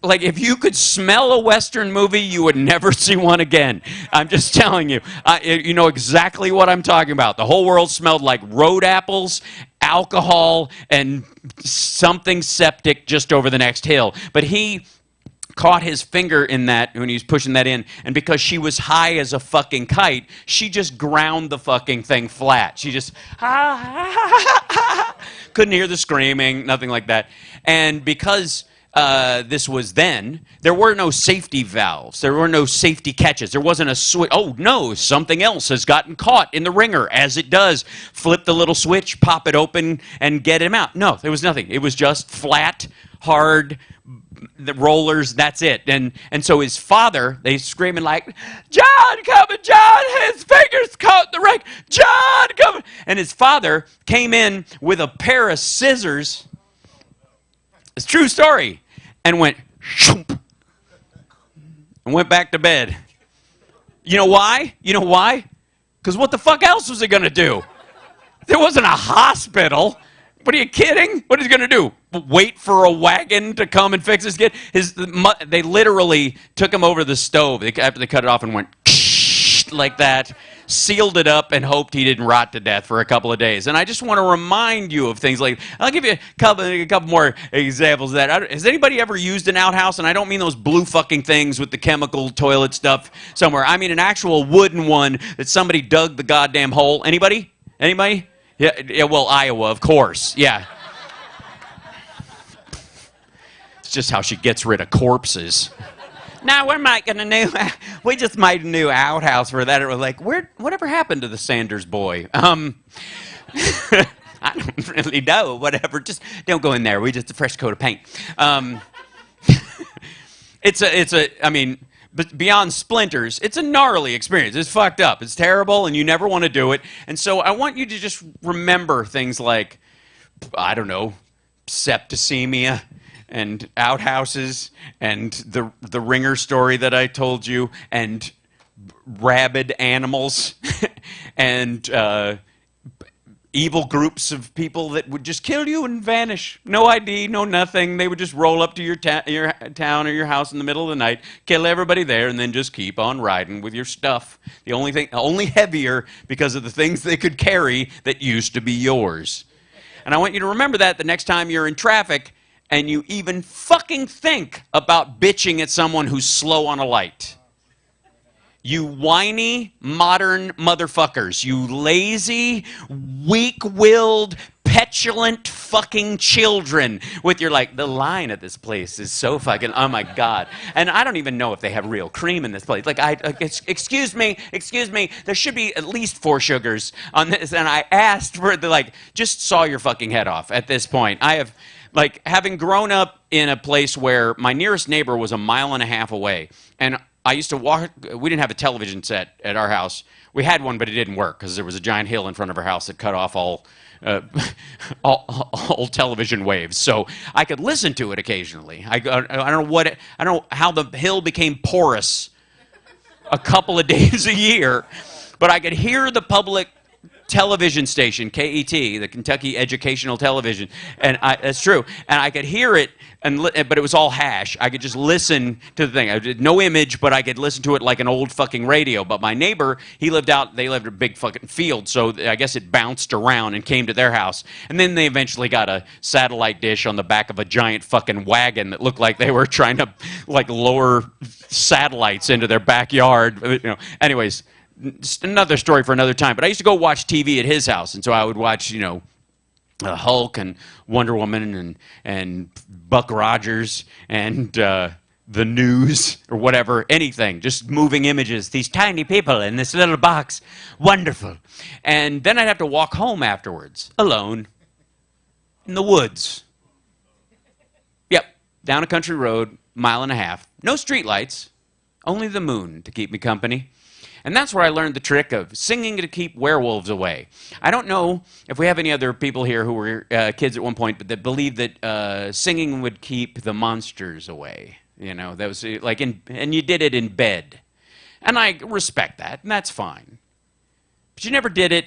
like, if you could smell a Western movie, you would never see one again. I'm just telling you. You know exactly what I'm talking about. The whole world smelled like road apples, alcohol, and something septic just over the next hill. But he caught his finger in that when he was pushing that in, and because she was high as a fucking kite, she just ground the fucking thing flat. She just couldn't hear the screaming, nothing like that. And because this was then, there were no safety valves, there were no safety catches, there wasn't a switch. Oh no, something else has gotten caught in the wringer, as it does. Flip the little switch, pop it open, and get him out. No, there was nothing. It was just flat, hard, the rollers, that's it. And so his father, they screaming like, John coming, John, his finger's caught in the wreck, John coming. And his father came in with a pair of scissors It's a true story. And went, shoomp, and went back to bed. You know why? You know why? Because what the fuck else was it going to do? There wasn't a hospital. What are you kidding? What is he going to do? Wait for a wagon to come and fix his kid? They literally took him over the stove after they cut it off and went like that, sealed it up, and hoped he didn't rot to death for a couple of days. And I just want to remind you of things like, I'll give you a couple more examples of that. Has anybody ever used an outhouse? And I don't mean those blue fucking things with the chemical toilet stuff somewhere. I mean an actual wooden one that somebody dug the goddamn hole. Anybody? Anybody? Yeah, well, Iowa, of course. Yeah. It's just how she gets rid of corpses. Now we just made a new outhouse for that. It was like, whatever happened to the Sanders boy? I don't really know. Whatever, just don't go in there. We just a fresh coat of paint. I mean, but beyond splinters, it's a gnarly experience. It's fucked up. It's terrible, and you never want to do it. And so I want you to just remember things like, I don't know, septicemia and outhouses and the ringer story that I told you and rabid animals and evil groups of people that would just kill you and vanish. No ID, no nothing. They would just roll up to your town or your house in the middle of the night, kill everybody there, and then just keep on riding with your stuff. The only thing, only heavier because of the things they could carry that used to be yours. And I want you to remember that the next time you're in traffic and you even fucking think about bitching at someone who's slow on a light. You whiny, modern motherfuckers. You lazy, weak-willed, petulant fucking children with your, like, the line at this place is so fucking, oh my God. And I don't even know if they have real cream in this place. Like, excuse me, there should be at least 4 sugars on this. And I asked for the, like, just saw your fucking head off at this point. I have, like, having grown up in a place where my nearest neighbor was 1.5 miles away, and I used to walk, we didn't have a television set at our house. We had one, but it didn't work because there was a giant hill in front of our house that cut off all television waves. So I could listen to it occasionally. I don't know how the hill became porous a couple of days a year, but I could hear the public television station, KET, the Kentucky Educational Television, and that's true. And I could hear it, but it was all hash. I could just listen to the thing. I did no image, but I could listen to it like an old fucking radio. But my neighbor, they lived in a big fucking field, so I guess it bounced around and came to their house. And then they eventually got a satellite dish on the back of a giant fucking wagon that looked like they were trying to like lower satellites into their backyard. You know. Anyways, just another story for another time. But I used to go watch TV at his house, and so I would watch, you know, Hulk and Wonder Woman and Buck Rogers and the news or whatever, anything, just moving images, these tiny people in this little box, wonderful. And then I'd have to walk home afterwards, alone, in the woods. Yep, down a country road, 1.5 miles, no streetlights, only the moon to keep me company. And that's where I learned the trick of singing to keep werewolves away. I don't know if we have any other people here who were kids at one point, but that believed that singing would keep the monsters away. You know, that was like, and you did it in bed. And I respect that, and that's fine. But you never did it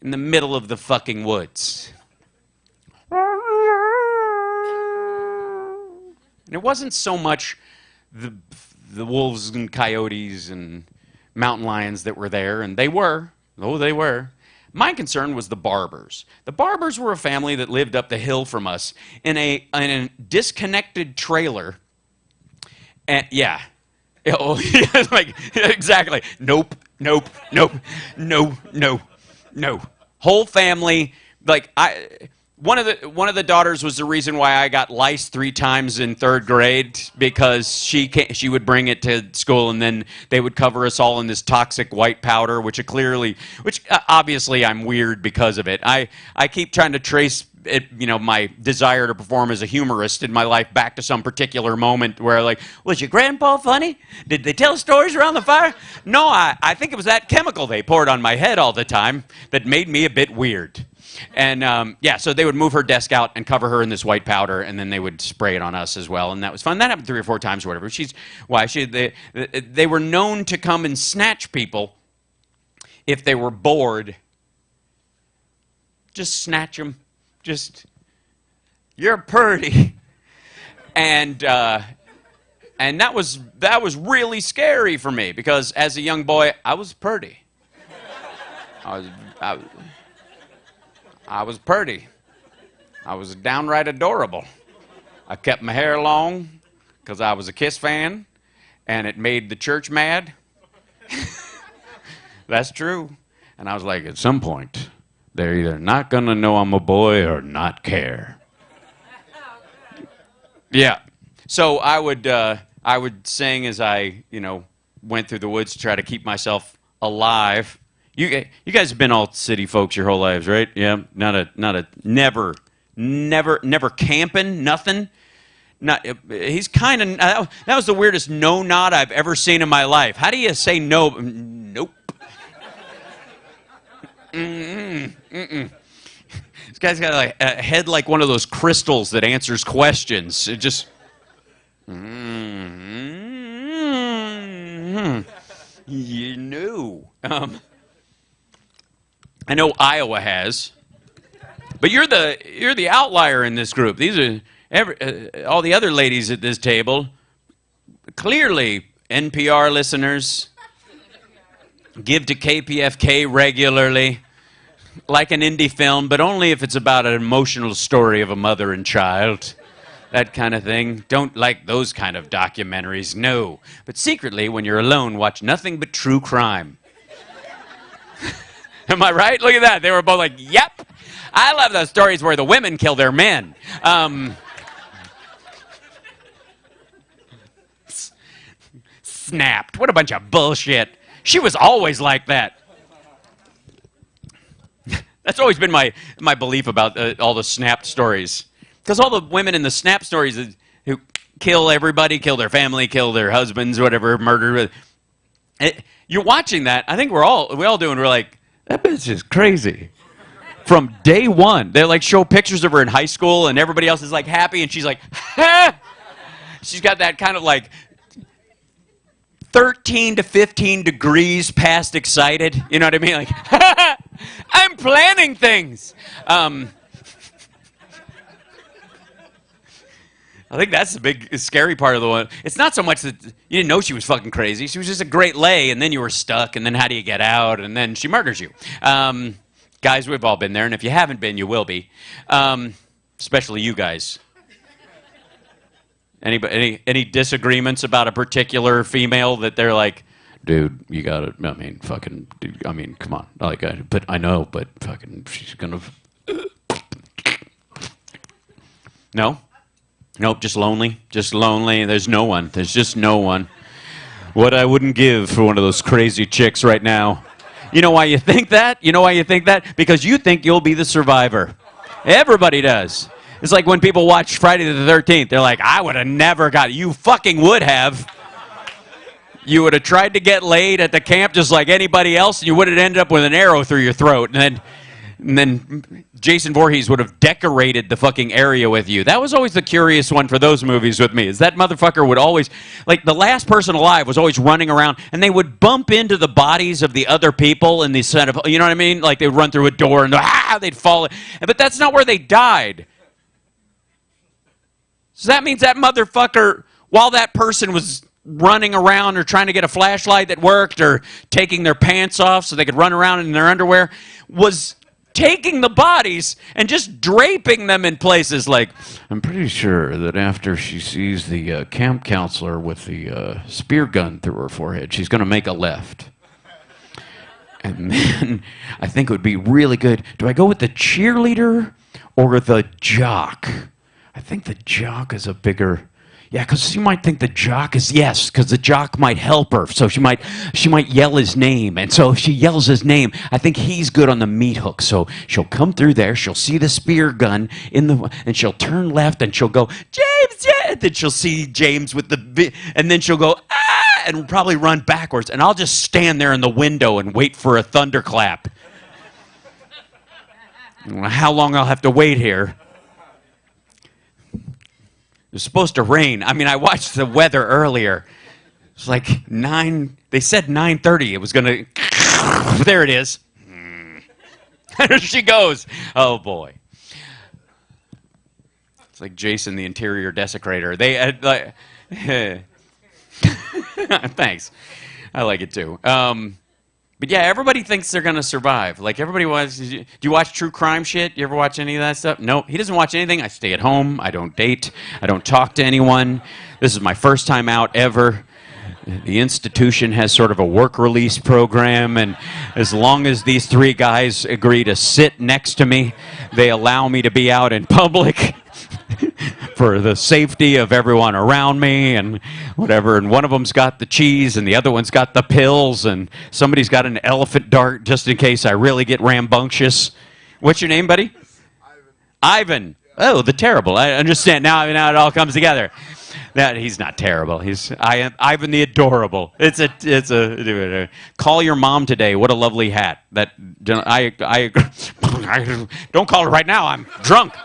in the middle of the fucking woods. And it wasn't so much the wolves and coyotes and mountain lions that were there, and they were. My concern was the Barbers. The Barbers were a family that lived up the hill from us in a disconnected trailer. And yeah. Oh, like, exactly. Nope. Whole family, like, one of the daughters was the reason why I got liced 3 times in 3rd grade, because she would bring it to school, and then they would cover us all in this toxic white powder, which obviously I'm weird because of it. I keep trying to trace it, you know, my desire to perform as a humorist in my life back to some particular moment where, like, was your grandpa funny? Did they tell stories around the fire? No, I think it was that chemical they poured on my head all the time that made me a bit weird. And yeah, so they would move her desk out and cover her in this white powder, and then they would spray it on us as well, and that was fun. That happened 3 or 4 times or whatever. They were known to come and snatch people if they were bored. Just snatch them. Just, you're pretty. And that was really scary for me, because as a young boy, I was pretty. I was pretty. I was downright adorable. I kept my hair long because I was a Kiss fan, and it made the church mad. That's true. And I was like, at some point, they're either not going to know I'm a boy or not care. Yeah. So I would sing as I, went through the woods to try to keep myself alive. You guys have been all city folks your whole lives, right? Yeah. Never camping, nothing. He's kind of, that was the weirdest no nod I've ever seen in my life. How do you say no? Nope. This guy's got like a head like one of those crystals that answers questions. It just, you knew. I know Iowa has, but you're the outlier in this group. These are all the other ladies at this table, clearly NPR listeners, give to KPFK regularly, like an indie film, but only if it's about an emotional story of a mother and child, that kind of thing. Don't like those kind of documentaries, no. But secretly, when you're alone, watch nothing but true crime. Am I right? Look at that. They were both like, yep. I love those stories where the women kill their men. Snapped. What a bunch of bullshit. She was always like that. That's always been my belief about all the Snapped stories. Because all the women in the Snap stories who kill everybody, kill their family, kill their husbands, whatever, murder. You're watching that. I think we all do, and we're like, that bitch is crazy. From day one, they like show pictures of her in high school, and everybody else is like happy, and she's like, ha! She's got that kind of like 13 to 15 degrees past excited. You know what I mean? Like, I'm planning things. I think that's the big scary part of the one. It's not so much that you didn't know she was fucking crazy. She was just a great lay, and then you were stuck, and then how do you get out? And then she murders you. Guys, we've all been there, and if you haven't been, you will be. Especially you guys. Any disagreements about a particular female that they're like, dude, you gotta, fucking, dude, come on. But I know, but fucking, she's gonna... No? Nope, just lonely. Just lonely. There's no one. There's just no one. What I wouldn't give for one of those crazy chicks right now. You know why you think that? Because you think you'll be the survivor. Everybody does. It's like when people watch Friday the 13th. They're like, I would have never got it. You fucking would have. You would have tried to get laid at the camp just like anybody else, and you would have ended up with an arrow through your throat. And then Jason Voorhees would have decorated the fucking area with you. That was always the curious one for those movies with me, is that motherfucker would always, like the last person alive was always running around, and they would bump into the bodies of the other people in the set of, you know what I mean? Like they'd run through a door and they'd fall. But that's not where they died. So that means that motherfucker, while that person was running around or trying to get a flashlight that worked or taking their pants off so they could run around in their underwear, was taking the bodies and just draping them in places like, I'm pretty sure that after she sees the camp counselor with the spear gun through her forehead, she's going to make a left. And then I think it would be really good. Do I go with the cheerleader or the jock? I think the jock is a bigger... Yeah, because she might think the jock is... Yes, because the jock might help her. So she might yell his name. And so if she yells his name, I think he's good on the meat hook. So she'll come through there. She'll see the spear gun and she'll turn left and she'll go, James, yeah. Then she'll see James with the... And then she'll go, ah! And probably run backwards. And I'll just stand there in the window and wait for a thunderclap. I don't know how long I'll have to wait here. It was supposed to rain. I mean, I watched the weather earlier. It's like 9, they said 9:30 it was going to, there it is. There she goes. Oh, boy. It's like Jason the Interior Desecrator. They had, like, thanks. I like it too. But yeah, everybody thinks they're going to survive. Like, everybody wants, do you watch true crime shit? You ever watch any of that stuff? No, he doesn't watch anything. I stay at home. I don't date. I don't talk to anyone. This is my first time out ever. The institution has sort of a work release program, and as long as these 3 guys agree to sit next to me, they allow me to be out in public for the safety of everyone around me and whatever. And one of them's got the cheese, and the other one's got the pills, and somebody's got an elephant dart just in case I really get rambunctious. What's your name, buddy? Ivan. Oh, the terrible. I understand. Now it all comes together. That he's not terrible. He's Ivan the adorable. It's a call your mom today. What a lovely hat. That I don't call her right now. I'm drunk.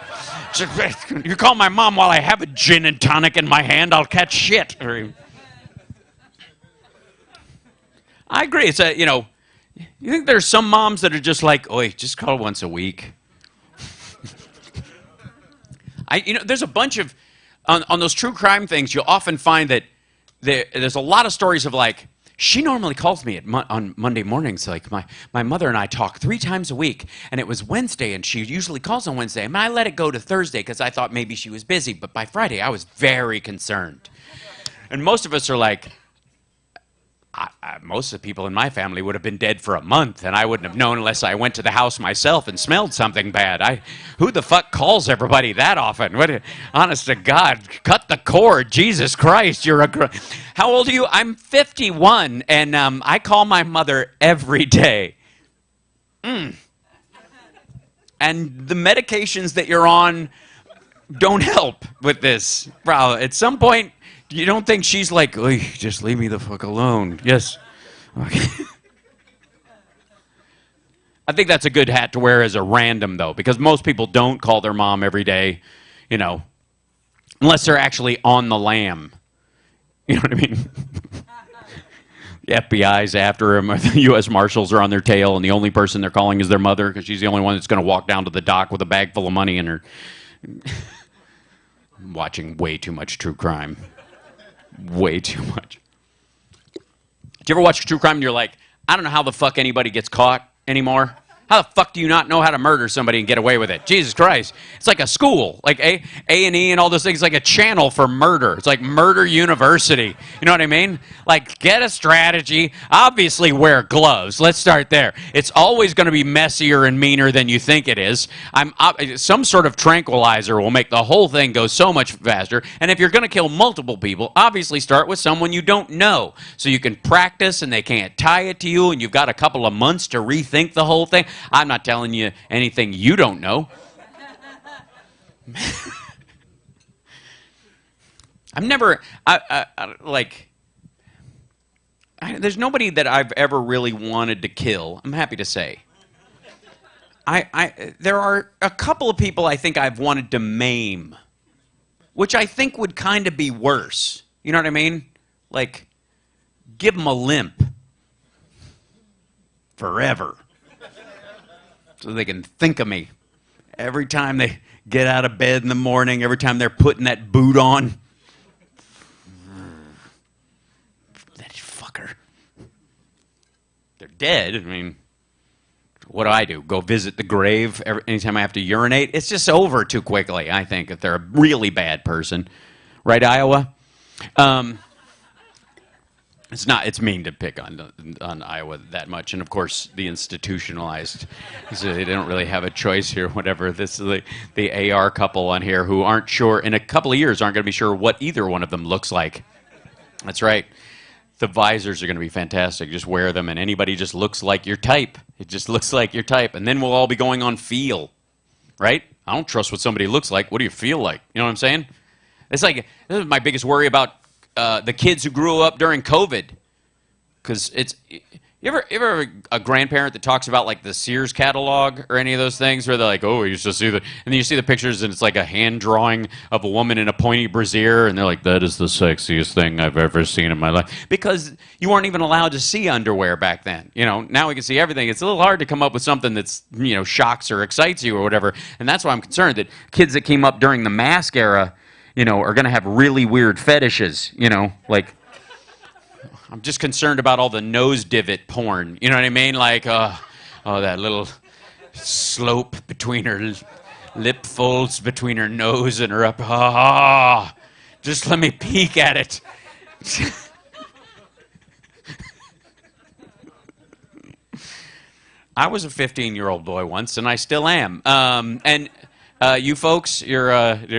You call my mom while I have a gin and tonic in my hand, I'll catch shit. I agree. It's you think there's some moms that are just like, oi, just call once a week. There's a bunch of on those true crime things, you'll often find that there's a lot of stories of like, she normally calls me on Monday mornings. Like my mother and I talk 3 times a week, and it was Wednesday, and she usually calls on Wednesday. And I let it go to Thursday because I thought maybe she was busy. But by Friday, I was very concerned. And most of us are like, most of the people in my family would have been dead for a month, and I wouldn't have known unless I went to the house myself and smelled something bad. Who the fuck calls everybody that often? Honest to God, cut the cord. Jesus Christ, how old are you? I'm 51, and I call my mother every day. And the medications that you're on don't help with this. Bro, at some point, you don't think she's like, just leave me the fuck alone. Yes. Okay. I think that's a good hat to wear as a random, though, because most people don't call their mom every day, unless they're actually on the lam. You know what I mean? The FBI's after them, the U.S. Marshals are on their tail, and the only person they're calling is their mother because she's the only one that's going to walk down to the dock with a bag full of money in her. I'm watching way too much true crime. Way too much. Do you ever watch true crime and you're like, I don't know how the fuck anybody gets caught anymore? How the fuck do you not know how to murder somebody and get away with it? Jesus Christ. It's like a school, like A&E and all those things, like a channel for murder. It's like Murder University. You know what I mean? Like, get a strategy. Obviously, wear gloves. Let's start there. It's always going to be messier and meaner than you think it is. Some sort of tranquilizer will make the whole thing go so much faster. And if you're going to kill multiple people, obviously start with someone you don't know. So you can practice and they can't tie it to you and you've got a couple of months to rethink the whole thing. I'm not telling you anything you don't know. There's nobody that I've ever really wanted to kill, I'm happy to say. There are a couple of people I think I've wanted to maim, which I think would kind of be worse. You know what I mean? Like, give them a limp. Forever. So they can think of me every time they get out of bed in the morning, every time they're putting that boot on. That fucker. They're dead. I mean, what do? Go visit the grave anytime I have to urinate? It's just over too quickly, I think, if they're a really bad person. Right, Iowa? It's mean to pick on Iowa that much, and of course the institutionalized. So they don't really have a choice here. Whatever. This is the AR couple on here who aren't sure in a couple of years aren't going to be sure what either one of them looks like. That's right. The visors are going to be fantastic. Just wear them, and anybody just looks like your type. It just looks like your type, and then we'll all be going on feel, right? I don't trust what somebody looks like. What do you feel like? You know what I'm saying? It's like this is my biggest worry about. The kids who grew up during COVID, because You ever have a grandparent that talks about like the Sears catalog or any of those things where they're like, oh, you used to see the, and then you see the pictures and it's like a hand drawing of a woman in a pointy brassiere and they're like, that is the sexiest thing I've ever seen in my life. Because you weren't even allowed to see underwear back then. You know, now we can see everything. It's a little hard to come up with something that's, you know, shocks or excites you or whatever. And that's why I'm concerned that kids that came up during the mask era, you know, are going to have really weird fetishes, you know, like, I'm just concerned about all the nose divot porn. You know what I mean? Like, oh, that little slope between her lip folds, between her nose and her upper. Ah, just let me peek at it. I was a 15-year-old boy once, and I still am. And you folks, you're from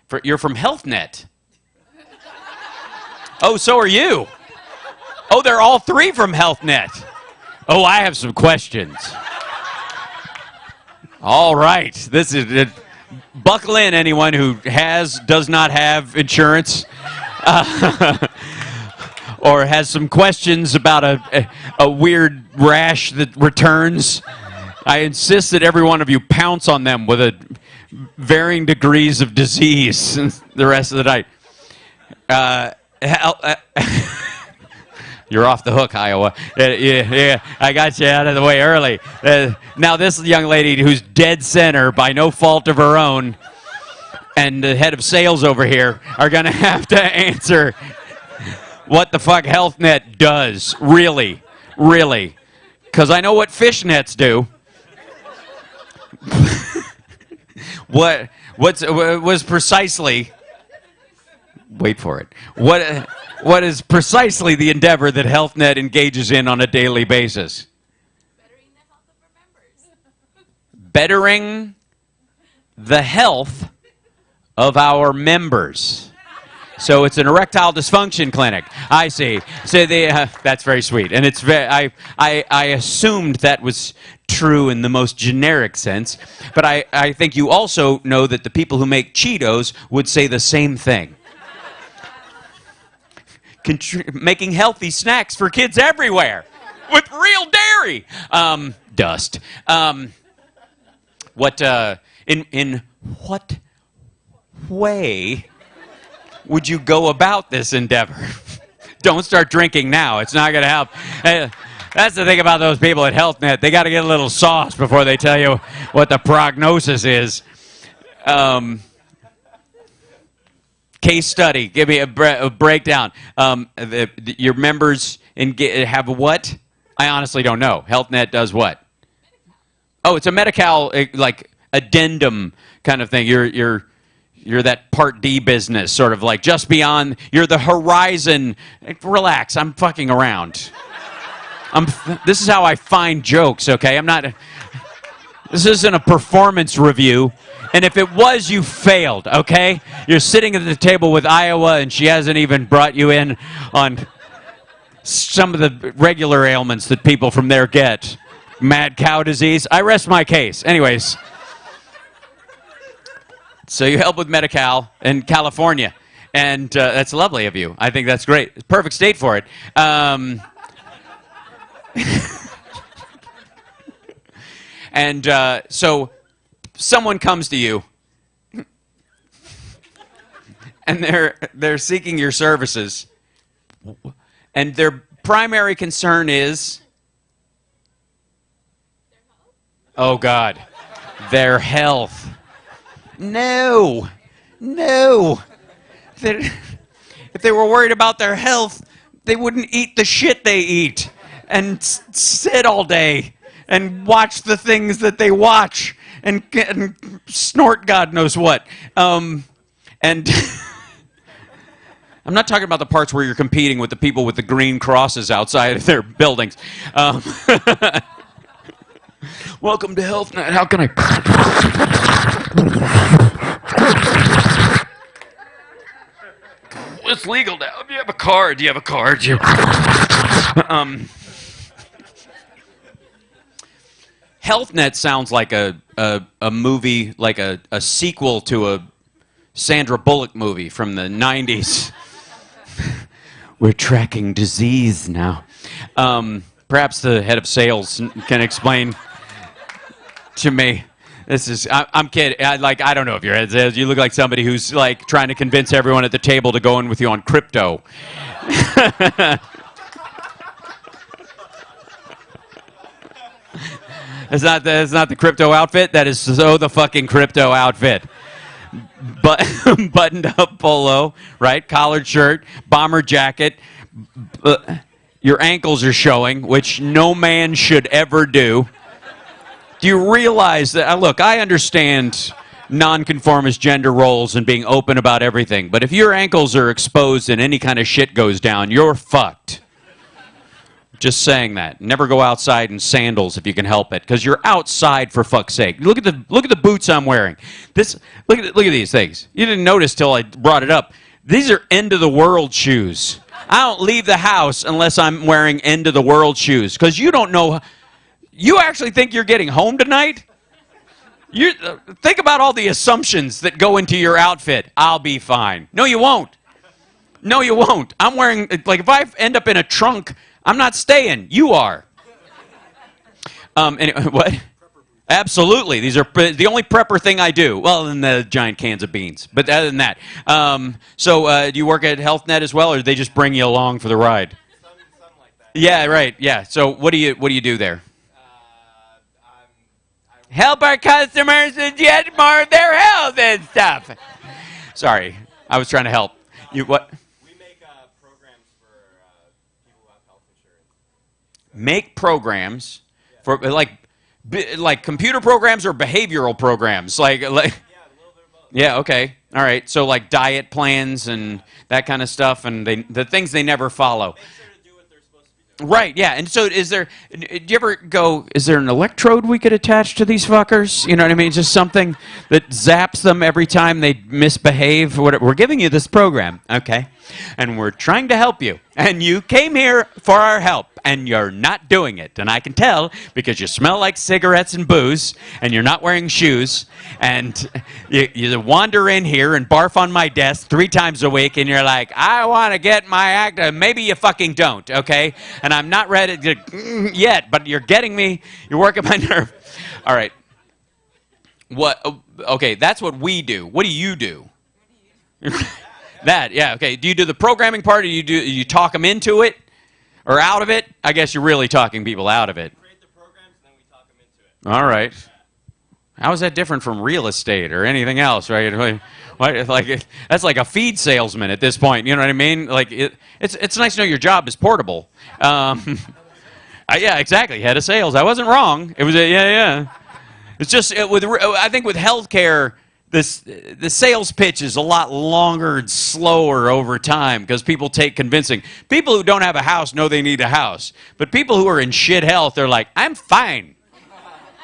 HealthNet. Oh, so are you. Oh, they're all three from HealthNet. Oh, I have some questions. All right. This is it. Buckle in, anyone who does not have insurance or has some questions about a weird rash that returns. I insist that every one of you pounce on them with varying degrees of disease the rest of the night. You're off the hook, Iowa. Yeah, I got you out of the way early. Now this young lady who's dead center by no fault of her own and the head of sales over here are going to have to answer what the fuck HealthNet does. Really. Because I know what fishnets do. What was precisely... Wait for it. What is precisely the endeavor that HealthNet engages in on a daily basis? Bettering the health of our members. So it's an erectile dysfunction clinic. I see. So that's very sweet, and it's very. I assumed that was true in the most generic sense, but I think you also know that the people who make Cheetos would say the same thing. Making healthy snacks for kids everywhere with real dairy. Dust. In what way would you go about this endeavor? Don't start drinking now. It's not going to help. That's the thing about those people at HealthNet. They got to get a little sauce before they tell you what the prognosis is. Case study. Give me a breakdown. Your members have what? I honestly don't know. HealthNet does what? Oh, it's a Medi-Cal like addendum kind of thing. You're that Part D business, sort of like just beyond. You're the horizon. Relax. I'm fucking around. This is how I find jokes. Okay, I'm not. This isn't a performance review. And if it was, you failed, okay? You're sitting at the table with Iowa, and she hasn't even brought you in on some of the regular ailments that people from there get. Mad cow disease. I rest my case. Anyways. So you help with Medi-Cal in California. And that's lovely of you. I think that's great. It's a perfect state for it. And so someone comes to you and they're seeking your services, and their primary concern is, oh God, their health. No. If they were worried about their health, they wouldn't eat the shit they eat and sit all day and watch the things that they watch and snort God knows what. And I'm not talking about the parts where you're competing with the people with the green crosses outside of their buildings. Welcome to HealthNet. How can I... It's legal now. Do you have a card? HealthNet sounds like a movie, like a sequel to a Sandra Bullock movie from the 90s, we're tracking disease now. Perhaps the head of sales can explain to me. I'm kidding. I don't know if your head says. You look like somebody who's like trying to convince everyone at the table to go in with you on crypto. It's not the crypto outfit. That is so the fucking crypto outfit. But buttoned up polo, right? Collared shirt, bomber jacket. Your ankles are showing, which no man should ever do. Do you realize that? Look, I understand nonconformist gender roles and being open about everything, but if your ankles are exposed and any kind of shit goes down, you're fucked. Just saying that. Never go outside in sandals if you can help it, because you're outside for fuck's sake. Look at the boots I'm wearing. Look at these things. You didn't notice till I brought it up. These are end of the world shoes. I don't leave the house unless I'm wearing end of the world shoes, because you don't know. You actually think you're getting home tonight? You think about all the assumptions that go into your outfit. I'll be fine. No, you won't. No, you won't. I'm wearing, like, if I end up in a trunk, I'm not staying. You are. Anyway, what? Absolutely. These are the only prepper thing I do. Well, and the giant cans of beans. But other than that. So do you work at HealthNet as well, or do they just bring you along for the ride? Something like that. Yeah, right. Yeah. So what do you do there? Help our customers to get more of their health and stuff. Sorry, I was trying to help. You what? We make programs for people who have health insurance. Make programs for like computer programs or behavioral programs, like. Yeah, a little bit of both. Yeah. Okay. All right. So like diet plans and that kind of stuff, and the things they never follow. Make sure to do what they're supposed to be doing. Right, yeah. And so do you ever go, is there an electrode we could attach to these fuckers? You know what I mean? Just something that zaps them every time they misbehave. We're giving you this program, okay? And we're trying to help you. And you came here for our help, and you're not doing it. And I can tell because you smell like cigarettes and booze, and you're not wearing shoes, and you wander in here and barf on my desk 3 times a week, and you're like, I want to get my act. Maybe you fucking don't, okay? And I'm not ready to yet, but you're getting me. You're working my nerve. All right. What? Okay, that's what we do. What do you do? That, yeah, okay. Do you do the programming part, or you talk them into it or out of it? I guess you're really talking people out of it. Create the programs, and then we talk them into it. All right. How is that different from real estate or anything else, right? That's like a feed salesman at this point. You know what I mean? Like it's nice to know your job is portable. Yeah, exactly. Head of sales. I wasn't wrong. It was yeah. It's just I think with healthcare, the sales pitch is a lot longer and slower over time because people take convincing. People who don't have a house know they need a house, but people who are in shit health, they're like, I'm fine.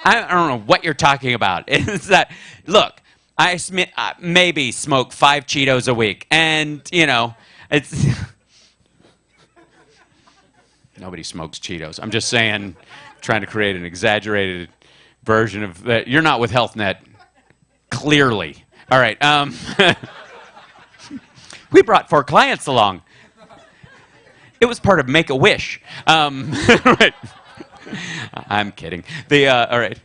I don't know what you're talking about. It's that, look, I maybe smoke 5 Cheetos a week, and, you know, it's... Nobody smokes Cheetos. I'm just saying, trying to create an exaggerated version of that. You're not with HealthNet, clearly. All right. We brought 4 clients along. It was part of Make-A-Wish. Right. I'm kidding. All right.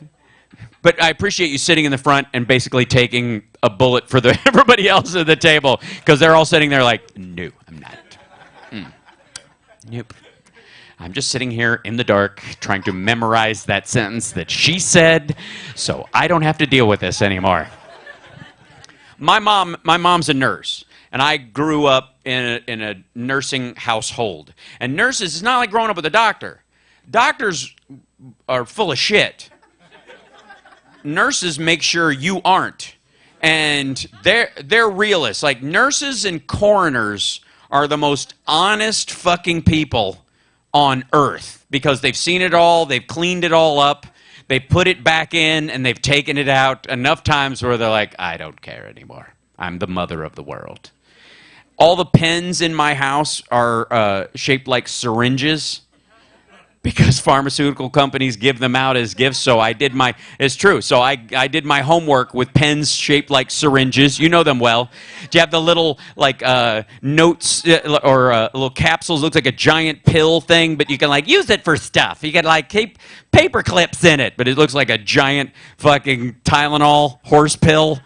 But I appreciate you sitting in the front and basically taking a bullet for everybody else at the table, because they're all sitting there like, no, I'm not. Nope. I'm just sitting here in the dark trying to memorize that sentence that she said so I don't have to deal with this anymore. My mom's a nurse, and I grew up in a nursing household. And nurses, it's not like growing up with a doctor. Doctors are full of shit. Nurses make sure you aren't. And they're realists. Like, nurses and coroners are the most honest fucking people on earth, because they've seen it all, they've cleaned it all up, they put it back in, and they've taken it out enough times where they're like, I don't care anymore. I'm the mother of the world. All the pens in my house are shaped like syringes, because pharmaceutical companies give them out as gifts. So I did my, it's true. So I did my homework with pens shaped like syringes. You know them well. Do you have the little like notes or little capsules? Looks like a giant pill thing, but you can like use it for stuff. You can like keep paper clips in it, but it looks like a giant fucking Tylenol horse pill.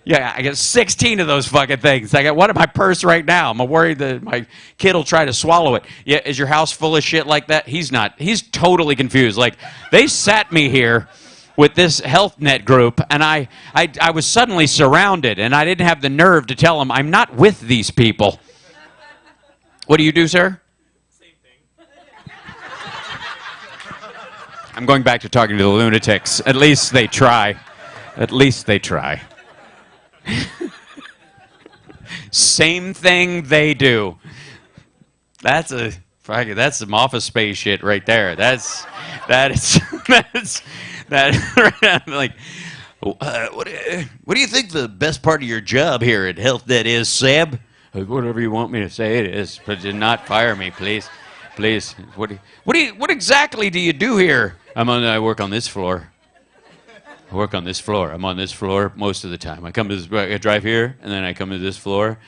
Yeah, I got 16 of those fucking things. I got one in my purse right now. I'm worried that my kid will try to swallow it. Yeah, is your house full of shit like that? He's not. He's totally confused. Like, they sat me here with this health net group, and I was suddenly surrounded, and I didn't have the nerve to tell him I'm not with these people. What do you do, sir? Same thing. I'm going back to talking to the lunatics. At least they try. At least they try. Same thing they do. That's some Office Space shit right there. That like. What do you think the best part of your job here at HealthNet is, Seb? Like, whatever you want me to say it is, but do not fire me, please. Please. What exactly do you do here? I work on this floor. I work on this floor. I'm on this floor most of the time. I drive here, and then I come to this floor,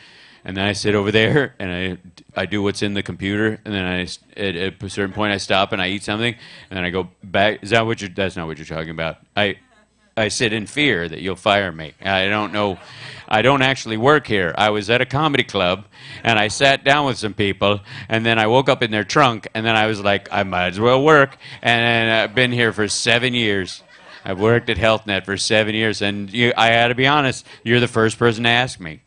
and then I sit over there, and I do what's in the computer, and then at a certain point I stop and I eat something, and then I go back. That's not what you're talking about. I sit in fear that you'll fire me. I don't know. I don't actually work here. I was at a comedy club, and I sat down with some people, and then I woke up in their trunk, and then I was like, I might as well work, and I've been here for 7 years. I've worked at HealthNet for 7 years, and I had to be honest, you're the first person to ask me.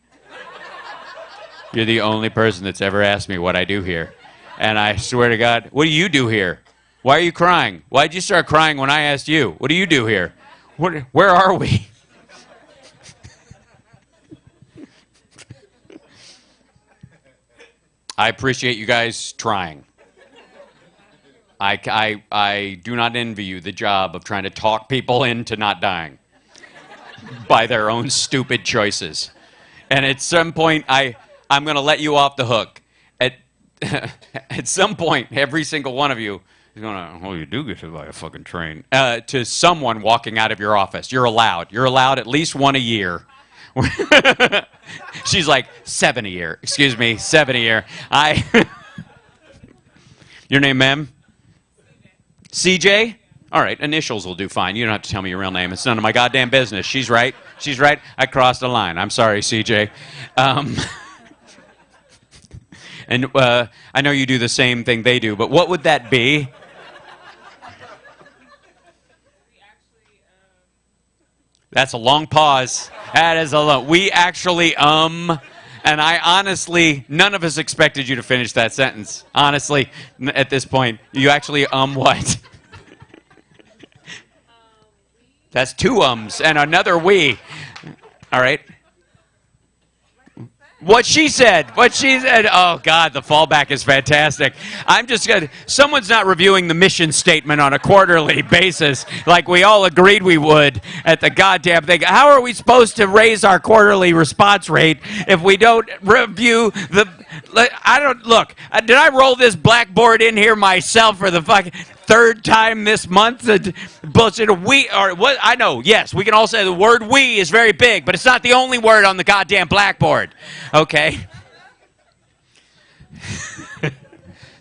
You're the only person that's ever asked me what I do here. And I swear to God, what do you do here? Why are you crying? Why'd you start crying when I asked you? What do you do here? Where are we? I appreciate you guys trying. I do not envy you the job of trying to talk people into not dying by their own stupid choices. And at some point, I'm going to let you off the hook. At some point, every single one of you is going to, oh, you do get hit by a fucking train, to someone walking out of your office. You're allowed. You're allowed at least one a year. She's like, 7 a year. Excuse me, 7 a year. Your name, ma'am? CJ? All right, initials will do fine. You don't have to tell me your real name. It's none of my goddamn business. She's right. She's right. I crossed the line. I'm sorry, CJ. And I know you do the same thing they do, but what would that be? That's a long pause. That is a long. We actually, and I honestly, none of us expected you to finish that sentence. Honestly, at this point, you actually, what? That's 2 ums and another we. All right. What she said. Oh, God, the fallback is fantastic. I'm just going to, someone's not reviewing the mission statement on a quarterly basis like we all agreed we would at the goddamn thing. How are we supposed to raise our quarterly response rate if we don't review the, look, did I roll this blackboard in here myself for the fucking 3rd time this month? Bullshit. We or what? I know. Yes, we can all say the word "we" is very big, but it's not the only word on the goddamn blackboard. Okay.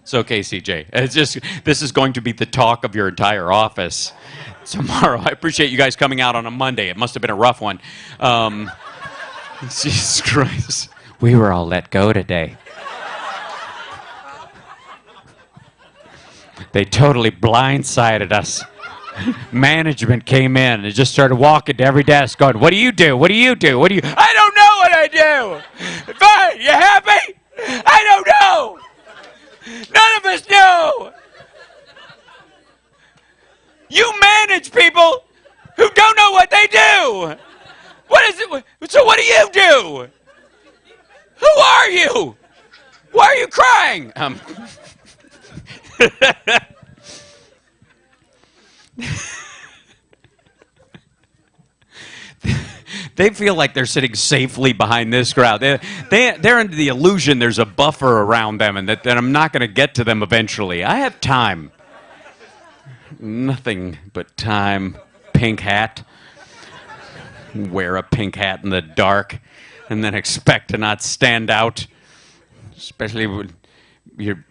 It's okay, CJ. It's just this is going to be the talk of your entire office tomorrow. I appreciate you guys coming out on a Monday. It must have been a rough one. Jesus Christ. We were all let go today. They totally blindsided us. Management came in and just started walking to every desk going, what do you do? What do you do? What do you... I don't know what I do. Fine, you happy? I don't know. None of us know. You manage people who don't know what they do. What is it? So what do you do? Who are you? Why are you crying? They feel like they're sitting safely behind this crowd. They're under the illusion there's a buffer around them and that I'm not going to get to them eventually. I have time. Nothing but time. Pink hat. Wear a pink hat in the dark and then expect to not stand out. Especially when you're...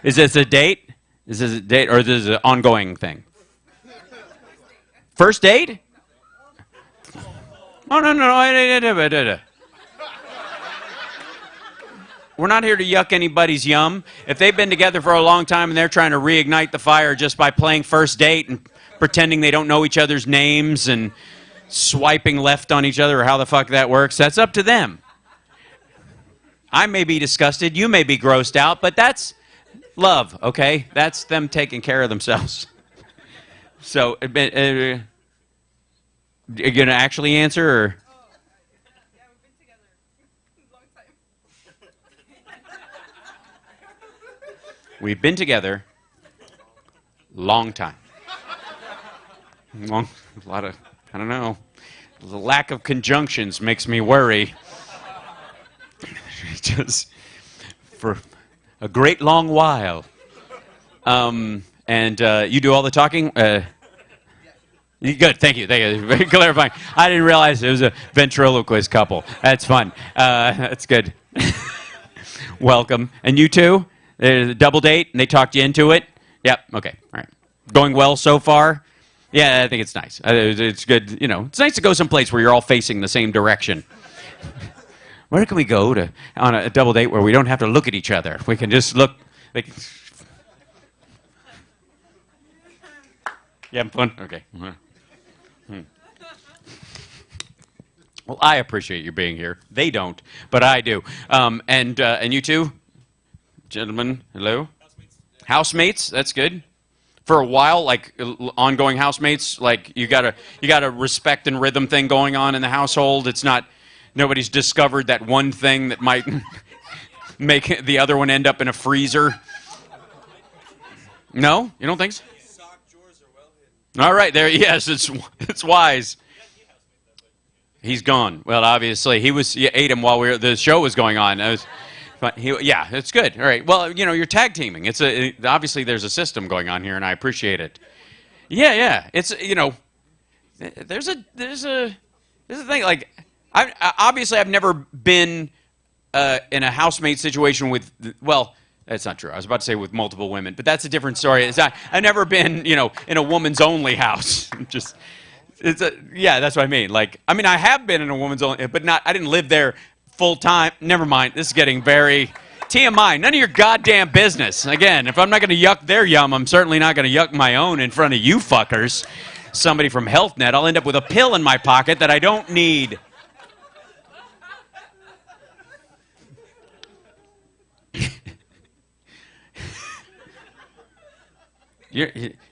Is this a date? Is this a date or is this an ongoing thing? First date? Oh, no. We're not here to yuck anybody's yum. If they've been together for a long time and they're trying to reignite the fire just by playing first date and pretending they don't know each other's names and swiping left on each other or how the fuck that works, that's up to them. I may be disgusted, you may be grossed out, but that's love, okay? That's them taking care of themselves. So, are you going to actually answer, or? Yeah, we've been together a long time. We've been together long time. A lot of, I don't know, the lack of conjunctions makes me worry. Just for a great long while. And you do all the talking? Good, thank you. Very clarifying. I didn't realize it was a ventriloquist couple. That's fun. That's good. Welcome. And you two? Double date, and they talked you into it? Yep, okay, all right. Going well so far? Yeah, I think it's nice. It's good, you know. It's nice to go someplace where you're all facing the same direction. Where can we go on a double date where we don't have to look at each other? We can just look. You having fun? Okay. Well, I appreciate you being here. They don't, but I do. And you two? Gentlemen, hello? Housemates, that's good. For a while, like ongoing housemates, like you got a respect and rhythm thing going on in the household. It's not, nobody's discovered that one thing that might make the other one end up in a freezer. No? You don't think so? All right, there, yes, it's wise. He's gone. Well, obviously, he ate him while the show was going on. Yeah, it's good. All right. Well, you know, you're tag teaming. Obviously there's a system going on here, and I appreciate it. Yeah. It's, you know, there's a thing. Like, I've never been in a housemate situation with. Well, that's not true. I was about to say with multiple women, but that's a different story. I've never been, you know, in a woman's only house. Yeah, that's what I mean. Like, I mean, I have been in a woman's only, but not. I didn't live there full time. Never mind. This is getting very TMI. None of your goddamn business. Again, if I'm not going to yuck their yum, I'm certainly not going to yuck my own in front of you fuckers. Somebody from HealthNet. I'll end up with a pill in my pocket that I don't need.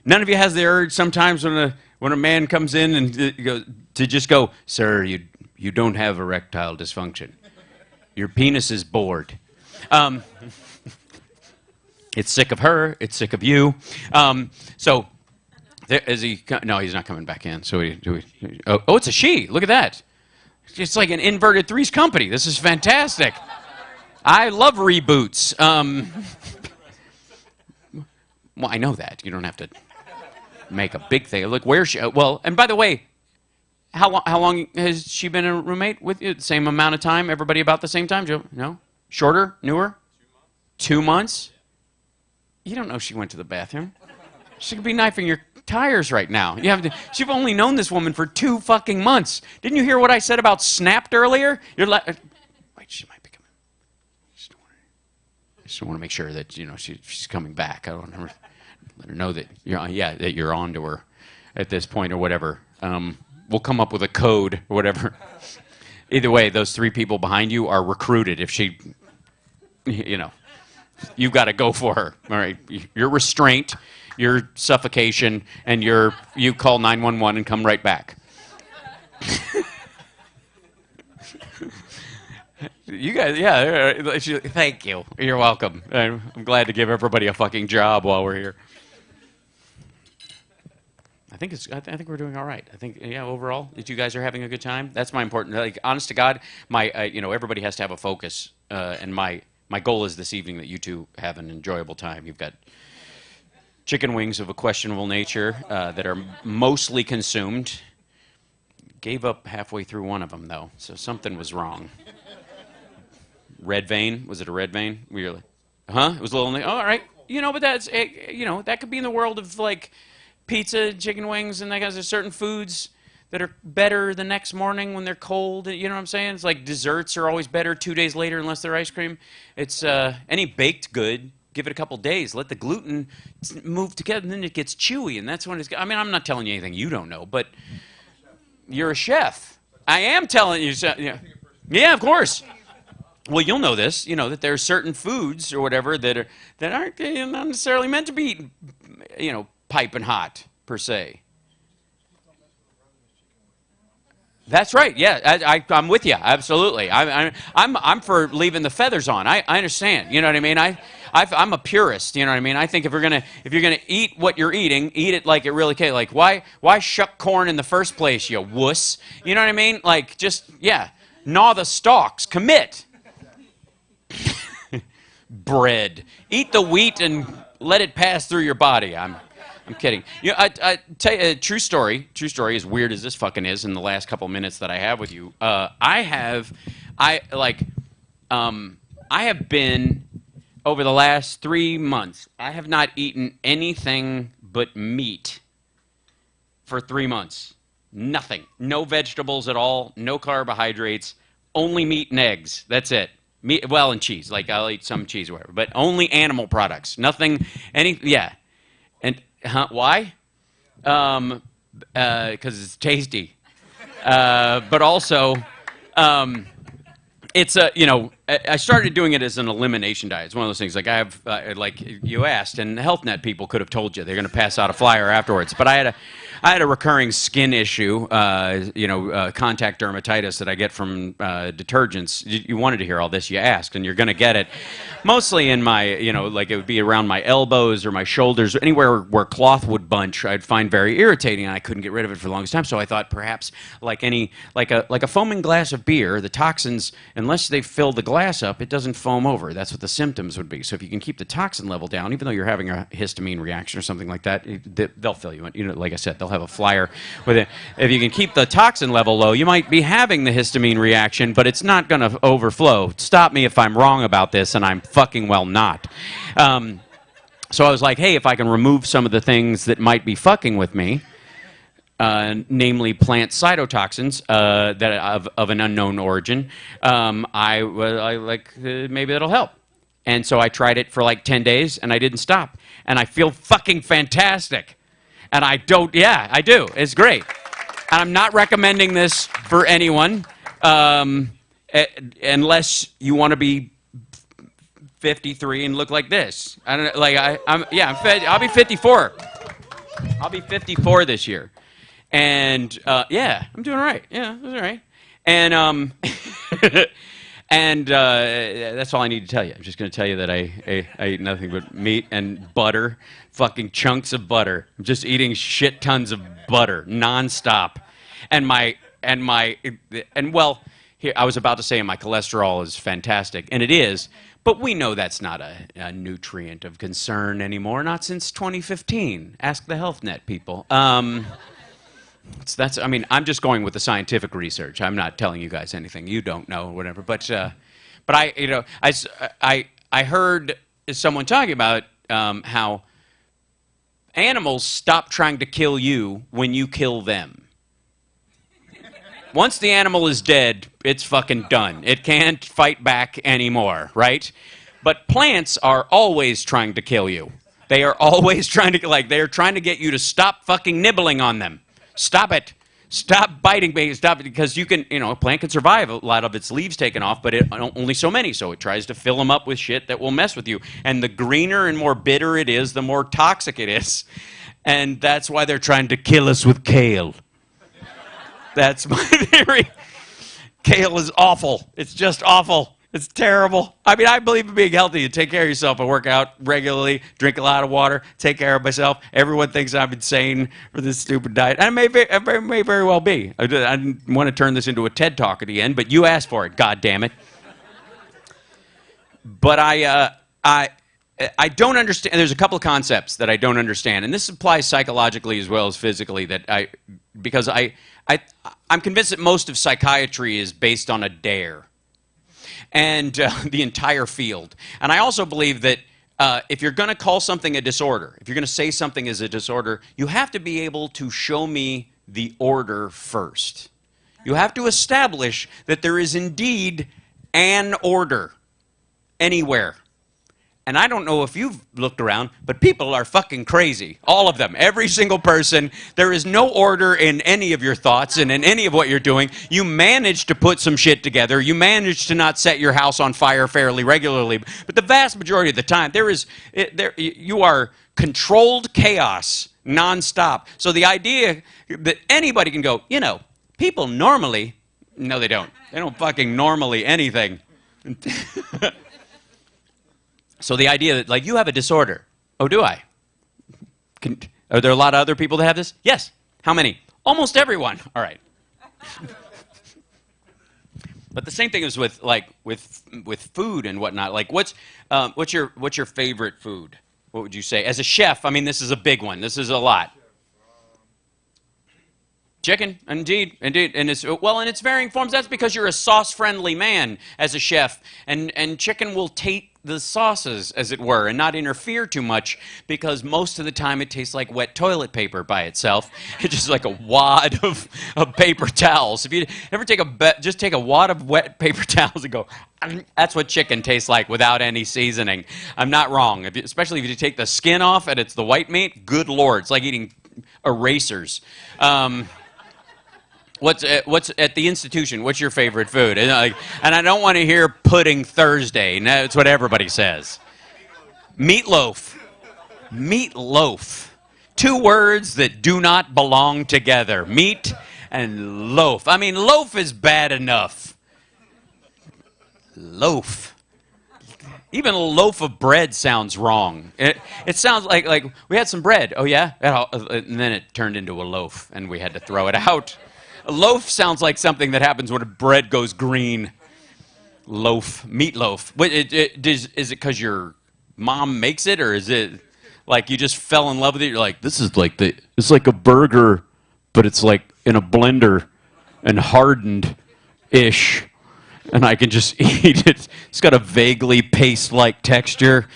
None of you has the urge sometimes when a man comes in and goes to just go, sir, you don't have erectile dysfunction. Your penis is bored. It's sick of her. It's sick of you. So, is he? No, he's not coming back in. So oh, it's a she. Look at that. It's like an inverted Three's Company. This is fantastic. I love reboots. Well, I know that. You don't have to make a big thing. Look, where's she? Well, and by the way, how long has she been a roommate with you? The same amount of time? Everybody about the same time? Joe? No? Shorter? Newer? 2 months? You don't know she went to the bathroom. She could be knifing your tires right now. You've only known this woman for 2 fucking months. Didn't you hear what I said about snapped earlier? Wait, she might be coming. I just want to make sure that, you know, she's coming back. I don't want to let her know that you're on to her at this point or whatever. We'll come up with a code or whatever. Either way, those 3 people behind you are recruited. If she, you know, you've got to go for her. All right, your restraint, your suffocation, and you call 911 and come right back. You guys, yeah. Thank you. You're welcome. I'm glad to give everybody a fucking job while we're here. I think we're doing all right. I think, yeah, overall, that you guys are having a good time. That's my important. Like, honest to God, you know, everybody has to have a focus. And my goal is this evening that you two have an enjoyable time. You've got chicken wings of a questionable nature that are mostly consumed. Gave up halfway through one of them, though, so something was wrong. Red vein? Was it a red vein? Really? Huh? It was a little... Oh, all right. But that's... that could be in the world of, like, pizza, chicken wings, and there's certain foods that are better the next morning when they're cold. You know what I'm saying? It's like desserts are always better 2 days later unless they're ice cream. It's any baked good... Give it a couple days. Let the gluten move together, and then it gets chewy, and that's when it's... I mean, I'm not telling you anything you don't know, but you're a chef. I am telling you... Yeah, of course. Well, you'll know this, that there are certain foods or whatever that aren't not necessarily meant to be, piping hot, per se. That's right. Yeah, I'm with you. Absolutely. I'm for leaving the feathers on. I understand. You know what I mean? I'm a purist. You know what I mean? I think if you're gonna eat what you're eating, eat it like it really can. Like why shuck corn in the first place, you wuss? You know what I mean? Like just gnaw the stalks. Commit. Bread. Eat the wheat and let it pass through your body. I'm kidding. I tell you a true story. True story, as weird as this fucking is in the last couple minutes that I have with you. I have been, over the last 3 months, I have not eaten anything but meat for 3 months. Nothing. No vegetables at all. No carbohydrates. Only meat and eggs. That's it. Meat, well, and cheese. Like, I'll eat some cheese or whatever. But only animal products. Nothing, yeah. And, why? Because it's tasty. But also, it's I started doing it as an elimination diet. It's one of those things. Like I have, like you asked, and the Health Net people could have told you they're going to pass out a flyer afterwards. But I had a recurring skin issue, contact dermatitis that I get from detergents. You wanted to hear all this, you asked, and you're going to get it. Mostly in my, like it would be around my elbows or my shoulders, anywhere where cloth would bunch, I'd find very irritating, and I couldn't get rid of it for the longest time. So I thought perhaps like a foaming glass of beer, the toxins, unless they fill the glass up, it doesn't foam over. That's what the symptoms would be. So if you can keep the toxin level down, even though you're having a histamine reaction or something like that, they'll fill you in. Like I said, they'll have a flyer with it. If you can keep the toxin level low, you might be having the histamine reaction, but it's not going to overflow. Stop me if I'm wrong about this, and I'm fucking well not. So I was like, hey, if I can remove some of the things that might be fucking with me, namely plant cytotoxins that of an unknown origin, maybe that'll help. And so I tried it for like 10 days, and I didn't stop. And I feel fucking fantastic. And I do. It's great. And I'm not recommending this for anyone unless you want to be 53 and look like this. I don't know, like I'll be 54. I'll be 54 this year. And I'm doing all right. Yeah, that's all right. And and that's all I need to tell you. I'm just going to tell you that I eat nothing but meat and butter, fucking chunks of butter. I'm just eating shit tons of butter nonstop. And here I was about to say my cholesterol is fantastic, and it is. But we know that's not a nutrient of concern anymore. Not since 2015. Ask the Health Net people. I'm just going with the scientific research. I'm not telling you guys anything you don't know or whatever. But I heard someone talking about how animals stop trying to kill you when you kill them. Once the animal is dead, it's fucking done. It can't fight back anymore, right? But plants are always trying to kill you. They are always trying to, they are trying to get you to stop fucking nibbling on them. Stop it. Stop biting me. Stop it, because you can, a plant can survive a lot of its leaves taken off, but only so many. So it tries to fill them up with shit that will mess with you. And the greener and more bitter it is, the more toxic it is. And that's why they're trying to kill us with kale. That's my theory. Kale is awful. It's just awful. It's terrible. I mean, I believe in being healthy. You take care of yourself. I work out regularly, drink a lot of water, take care of myself. Everyone thinks I'm insane for this stupid diet. And I may very well be. I didn't want to turn this into a TED Talk at the end, but you asked for it, God damn it. But I don't understand. There's a couple of concepts that I don't understand, and this applies psychologically as well as physically. Because I'm convinced that most of psychiatry is based on a dare, and the entire field. And I also believe that if you're going to call something a disorder, if you're going to say something is a disorder, you have to be able to show me the order first. You have to establish that there is indeed an order anywhere. And I don't know if you've looked around, but people are fucking crazy. All of them. Every single person. There is no order in any of your thoughts and in any of what you're doing. You manage to put some shit together. You manage to not set your house on fire fairly regularly. But the vast majority of the time, you are controlled chaos nonstop. So the idea that anybody can go, you know, people normally, no, they don't. They don't fucking normally anything. So the idea that, like, you have a disorder. Oh, do I? Are there a lot of other people that have this? Yes. How many? Almost everyone. All right. But the same thing is with food and whatnot. Like, what's your favorite food? What would you say? As a chef, I mean, this is a big one. This is a lot. Chicken, indeed, and it's varying forms. That's because you're a sauce-friendly man as a chef, and chicken will take the sauces, as it were, and not interfere too much, because most of the time it tastes like wet toilet paper by itself. It's just like a wad of paper towels. If you ever just take a wad of wet paper towels and go, that's what chicken tastes like without any seasoning. I'm not wrong. Especially if you take the skin off and it's the white meat. Good Lord, it's like eating erasers. What's at the institution? What's your favorite food? And I don't want to hear pudding Thursday. No, that's what everybody says. Meatloaf. Meatloaf. Two words that do not belong together. Meat and loaf. I mean, loaf is bad enough. Loaf. Even a loaf of bread sounds wrong. It sounds like we had some bread. Oh, yeah? And then it turned into a loaf, and we had to throw it out. A loaf sounds like something that happens when bread goes green. Loaf, meatloaf. Is it because your mom makes it, or is it like you just fell in love with it? You're like, this is it's like a burger, but it's like in a blender and hardened-ish, and I can just eat it. It's got a vaguely paste-like texture.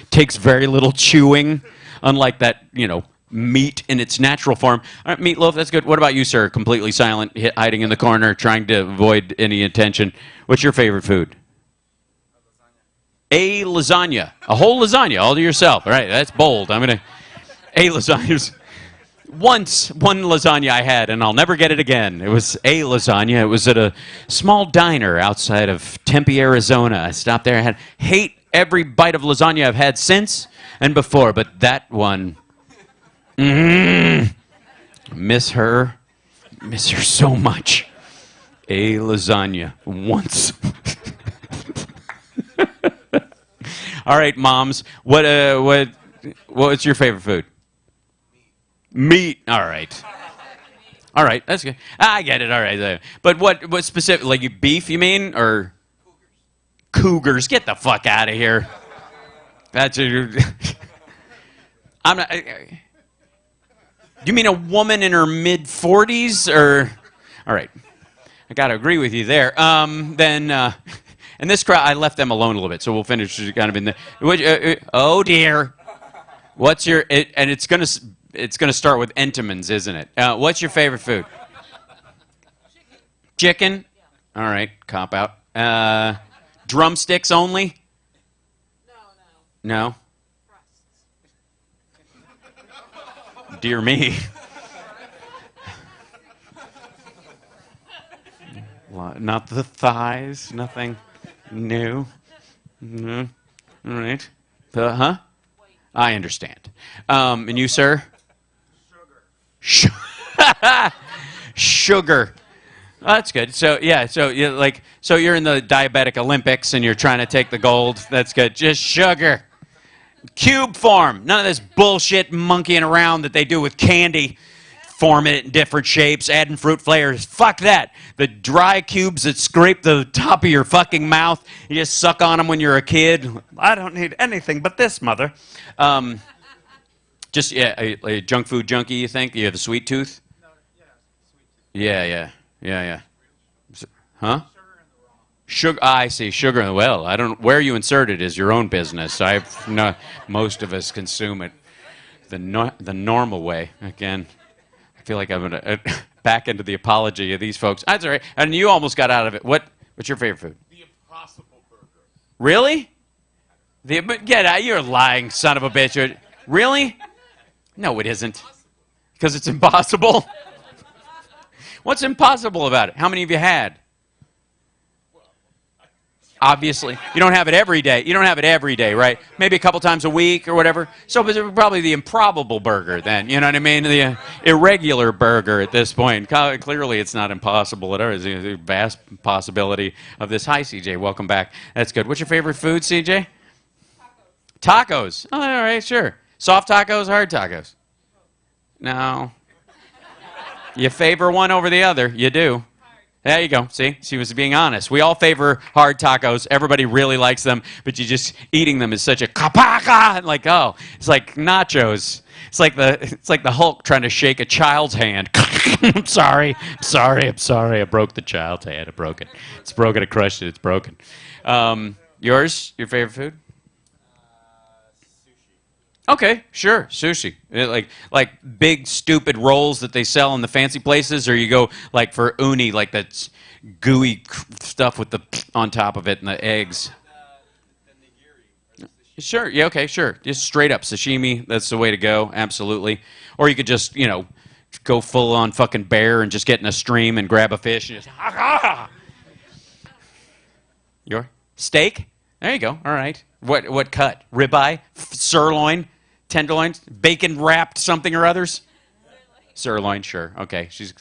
Takes very little chewing, unlike that, meat in its natural form. All right, meatloaf, that's good. What about you, sir? Completely silent, hiding in the corner, trying to avoid any attention. What's your favorite food? A lasagna. A whole lasagna, all to yourself. All right, that's bold. A lasagna. Once, one lasagna I had, and I'll never get it again. It was a lasagna. It was at a small diner outside of Tempe, Arizona. I stopped there. I hate every bite of lasagna I've had since and before, but that one... Miss her so much. A lasagna once. All right, moms. What's your favorite food? Meat. All right. All right, that's good. I get it. All right. But what specific? Like you beef? You mean or cougars? Get the fuck out of here. That's a. I'm not. You mean a woman in her mid-40s, or? All right, I gotta agree with you there. Then, and this crowd, I left them alone a little bit, so we'll finish kind of in the. Oh dear, what's your? And it's gonna start with Entenmann's, isn't it? What's your favorite food? Chicken. All right, cop out. Drumsticks only. No. Dear me. Not the thighs, nothing new. No. All right. Huh? I understand. And you, sir? Sugar. Sugar. Oh, that's good. So yeah, so you're in the diabetic Olympics and you're trying to take the gold. That's good. Just sugar. Cube form. None of this bullshit monkeying around that they do with candy. forming it in different shapes, adding fruit flavors. Fuck that. The dry cubes that scrape the top of your fucking mouth, you just suck on them when you're a kid. I don't need anything but this, mother. Just, yeah, a junk food junkie, you think? You have a sweet tooth? Yeah. Huh? Sugar. I see. Sugar. Well, I don't. Where you insert it is your own business. Most of us consume it the normal way. Again, I feel like I'm gonna back into the apology of these folks. That's all right. And you almost got out of it. What's your favorite food? The Impossible Burger. Really? Get out! You're a lying son of a bitch. Really? No, it isn't. Because it's impossible. What's impossible about it? How many have you had? Obviously, you don't have it every day. You don't have it every day, right? Maybe a couple times a week or whatever. So it's probably the improbable burger then. You know what I mean? The irregular burger at this point. Clearly, it's not impossible at all. There's a vast possibility of this. Hi, CJ. Welcome back. That's good. What's your favorite food, CJ? Tacos. Oh, all right, sure. Soft tacos, hard tacos? No. You favor one over the other. You do. There you go. See? She was being honest. We all favor hard tacos. Everybody really likes them, but you just eating them is such a kapaka. Like, oh, it's like nachos. It's like the Hulk trying to shake a child's hand. I'm sorry. I broke the child's hand. I broke it. It's broken. I crushed it. It's broken. Yours? Your favorite food? Okay, sure, sushi. Like big stupid rolls that they sell in the fancy places, or you go like for uni, like that gooey stuff with the on top of it and the eggs. Sure, yeah, okay, sure. Just straight up sashimi, that's the way to go, absolutely. Or you could just, go full on fucking bear and just get in a stream and grab a fish and just Your steak? There you go. All right. What cut? Ribeye? Sirloin? Tenderloins? Bacon wrapped something or others? Sirloin, sure. Okay. She's.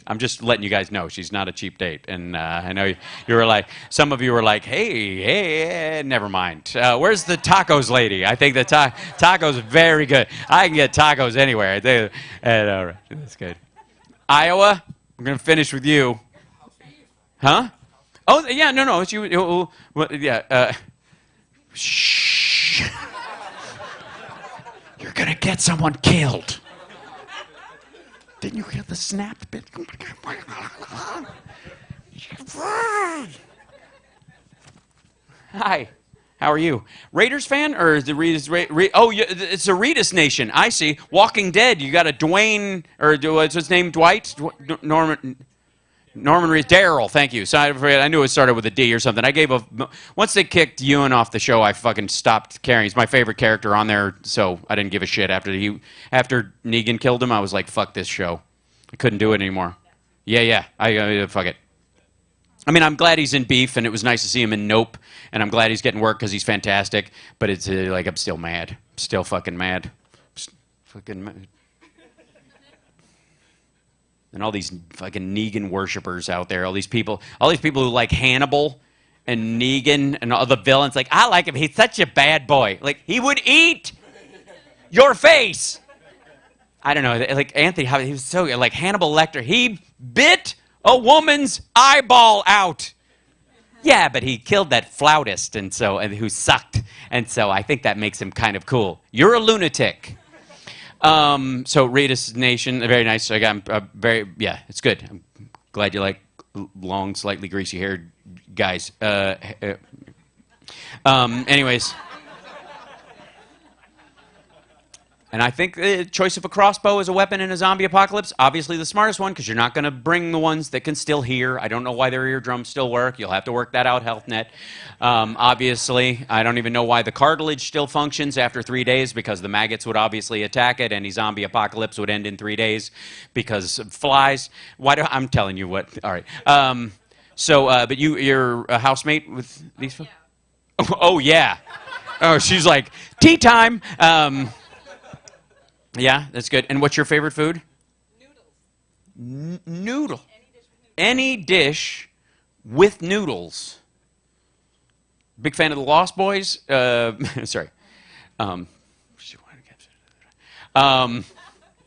I'm just letting you guys know she's not a cheap date. And I know you were like, some of you were like, hey, never mind. Where's the tacos lady? I think the tacos are very good. I can get tacos anywhere. I think. All right, that's good. Iowa. We're gonna finish with you. Huh? Oh yeah, no, it's you. Yeah. Shh. You're gonna get someone killed. Didn't you hear the snap bit? Hi, how are you? Raiders fan or is the Reedus? Oh, yeah, it's a Reedus Nation. I see. Walking Dead. You got a Dwayne or what's his name? Dwight? Norman Reedus. Daryl. Thank you. So I knew it started with a D or something. Once they kicked Ewan off the show, I fucking stopped caring. He's my favorite character on there, so I didn't give a shit after Negan killed him. I was like, fuck this show. I couldn't do it anymore. Yeah. I fuck it. I mean, I'm glad he's in Beef, and it was nice to see him in Nope, and I'm glad he's getting work because he's fantastic. But it's like I'm still mad. Still fucking mad. Fucking mad. And all these fucking Negan worshippers out there, all these people who like Hannibal and Negan and all the villains, like, I like him. He's such a bad boy. Like, he would eat your face. I don't know, like Anthony, he was so, like Hannibal Lecter, he bit a woman's eyeball out. Yeah, but he killed that flautist and who sucked. And so I think that makes him kind of cool. You're a lunatic. So Reedus Nation, very nice. I'm yeah, it's good. I'm glad you like long, slightly greasy-haired guys. Anyways. And I think the choice of a crossbow as a weapon in a zombie apocalypse, obviously the smartest one, because you're not going to bring the ones that can still hear. I don't know why their eardrums still work. You'll have to work that out, HealthNet. Obviously, I don't even know why the cartilage still functions after 3 days, because the maggots would obviously attack it. Any zombie apocalypse would end in 3 days because of flies. I'm telling you what. All right. But you're a housemate with these folks? Yeah. Oh, yeah. Oh, she's like, tea time. Yeah, that's good. And what's your favorite food? Noodles. Noodle. Any dish with noodles. Big fan of the Lost Boys. Sorry. Yeah,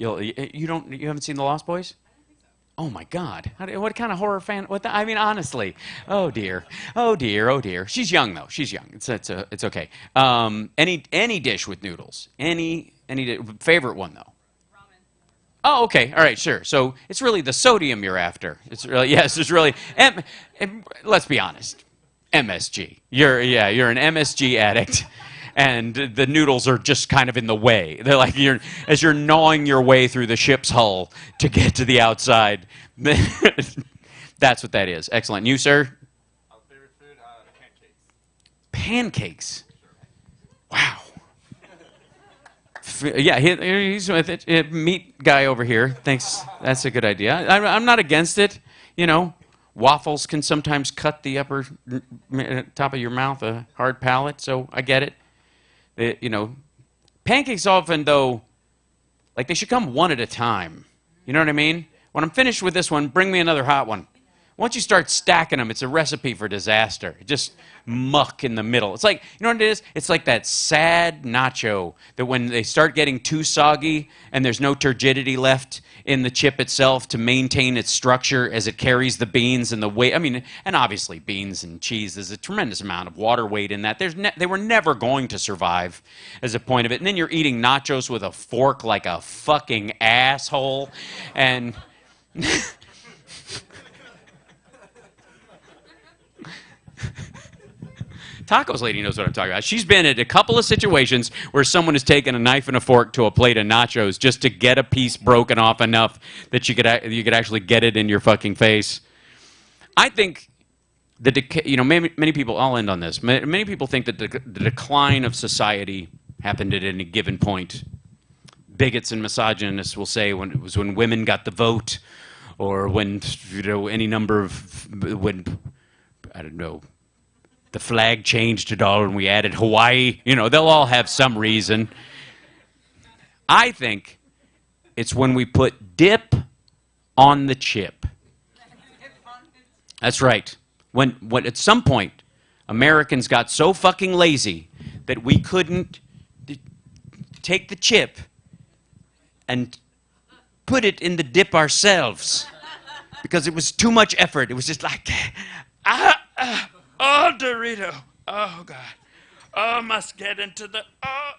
You haven't seen The Lost Boys? Oh my God! What kind of horror fan? I mean, honestly. Oh dear. Oh dear. Oh dear. She's young though. She's young. It's okay. Any dish with noodles. Any favorite one though. Oh, okay. All right, sure. So it's really the sodium you're after. It's really yes. It's really. Let's be honest. MSG. You're an MSG addict. And the noodles are just kind of in the way. They're like as you're gnawing your way through the ship's hull to get to the outside. That's what that is. Excellent. You, sir? Favorite food? Pancakes. Pancakes. Wow. Yeah, he's with it. Meat guy over here thinks that's a good idea. I'm not against it. You know, waffles can sometimes cut the upper top of your mouth, a hard palate, so I get it. Pancakes often, though, like they should come one at a time. You know what I mean? When I'm finished with this one, bring me another hot one. Once you start stacking them, it's a recipe for disaster. Just muck in the middle. It's like, you know what it is? It's like that sad nacho that when they start getting too soggy and there's no turgidity left in the chip itself to maintain its structure as it carries the beans and the weight. I mean, and obviously beans and cheese, there's a tremendous amount of water weight in that. They were never going to survive as a point of it. And then you're eating nachos with a fork like a fucking asshole. And... Tacos lady knows what I'm talking about. She's been in a couple of situations where someone has taken a knife and a fork to a plate of nachos just to get a piece broken off enough that you could actually get it in your fucking face. I think many people. I'll end on this. Many people think that the decline of society happened at any given point. Bigots and misogynists will say it was when women got the vote, or when any number of I don't know. The flag changed at all and we added Hawaii. They'll all have some reason. I think it's when we put dip on the chip. That's right. When at some point, Americans got so fucking lazy that we couldn't take the chip and put it in the dip ourselves because it was too much effort. It was just like, oh, Dorito. Oh, God. Oh, must get into the... Oh,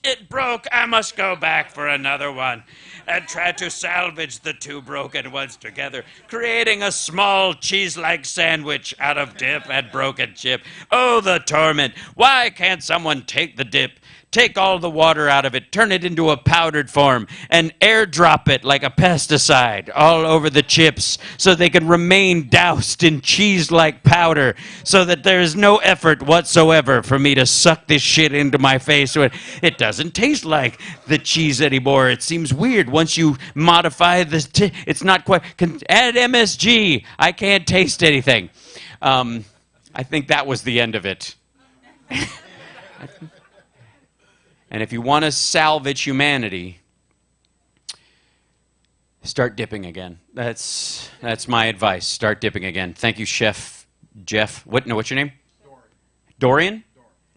it broke. I must go back for another one and try to salvage the two broken ones together, creating a small cheese-like sandwich out of dip and broken chip. Oh, the torment. Why can't someone take the dip, take all the water out of it, turn it into a powdered form, and airdrop it like a pesticide all over the chips so they can remain doused in cheese-like powder so that there is no effort whatsoever for me to suck this shit into my face. It doesn't taste like the cheese anymore. It seems weird once you modify the... It's not quite... Add MSG. I can't taste anything. I think that was the end of it. And if you want to salvage humanity, start dipping again. That's my advice. Start dipping again. Thank you, Chef Jeff. What's your name? Dorian.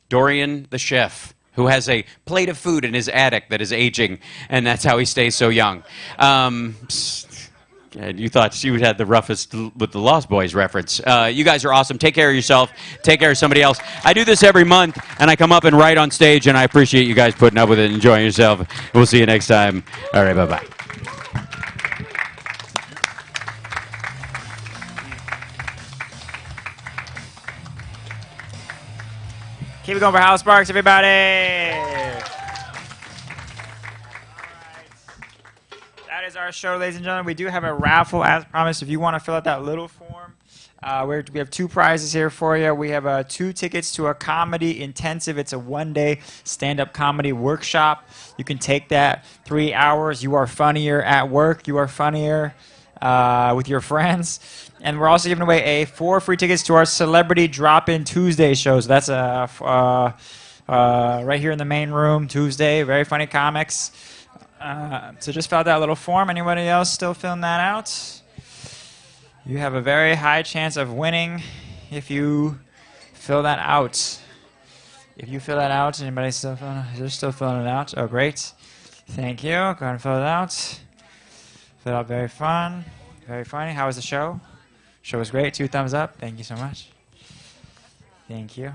Dorian the chef, who has a plate of food in his attic that is aging, and that's how he stays so young. And you thought she had the roughest with the Lost Boys reference. You guys are awesome. Take care of yourself. Take care of somebody else. I do this every month, and I come up and write on stage, and I appreciate you guys putting up with it and enjoying yourself. We'll see you next time. All right, bye-bye. Keep it going for House Sparks, everybody. That is our show, ladies and gentlemen. We do have a raffle, as promised. If you want to fill out that little form, we have two prizes here for you. We have 2 tickets to a comedy intensive. It's a one-day stand-up comedy workshop. You can take that 3 hours. You are funnier at work. You are funnier with your friends. And we're also giving away 4 free tickets to our Celebrity Drop-In Tuesday show. So that's right here in the main room, Tuesday. Very funny comics. So just fill out that little form. Anybody else still filling that out? You have a very high chance of winning if you fill that out. If you fill that out, anybody still filling it out? Oh, great. Thank you. Go ahead and fill it out. Fill it out. Very fun. Very funny. How was the show? Show was great. 2 thumbs up. Thank you so much. Thank you.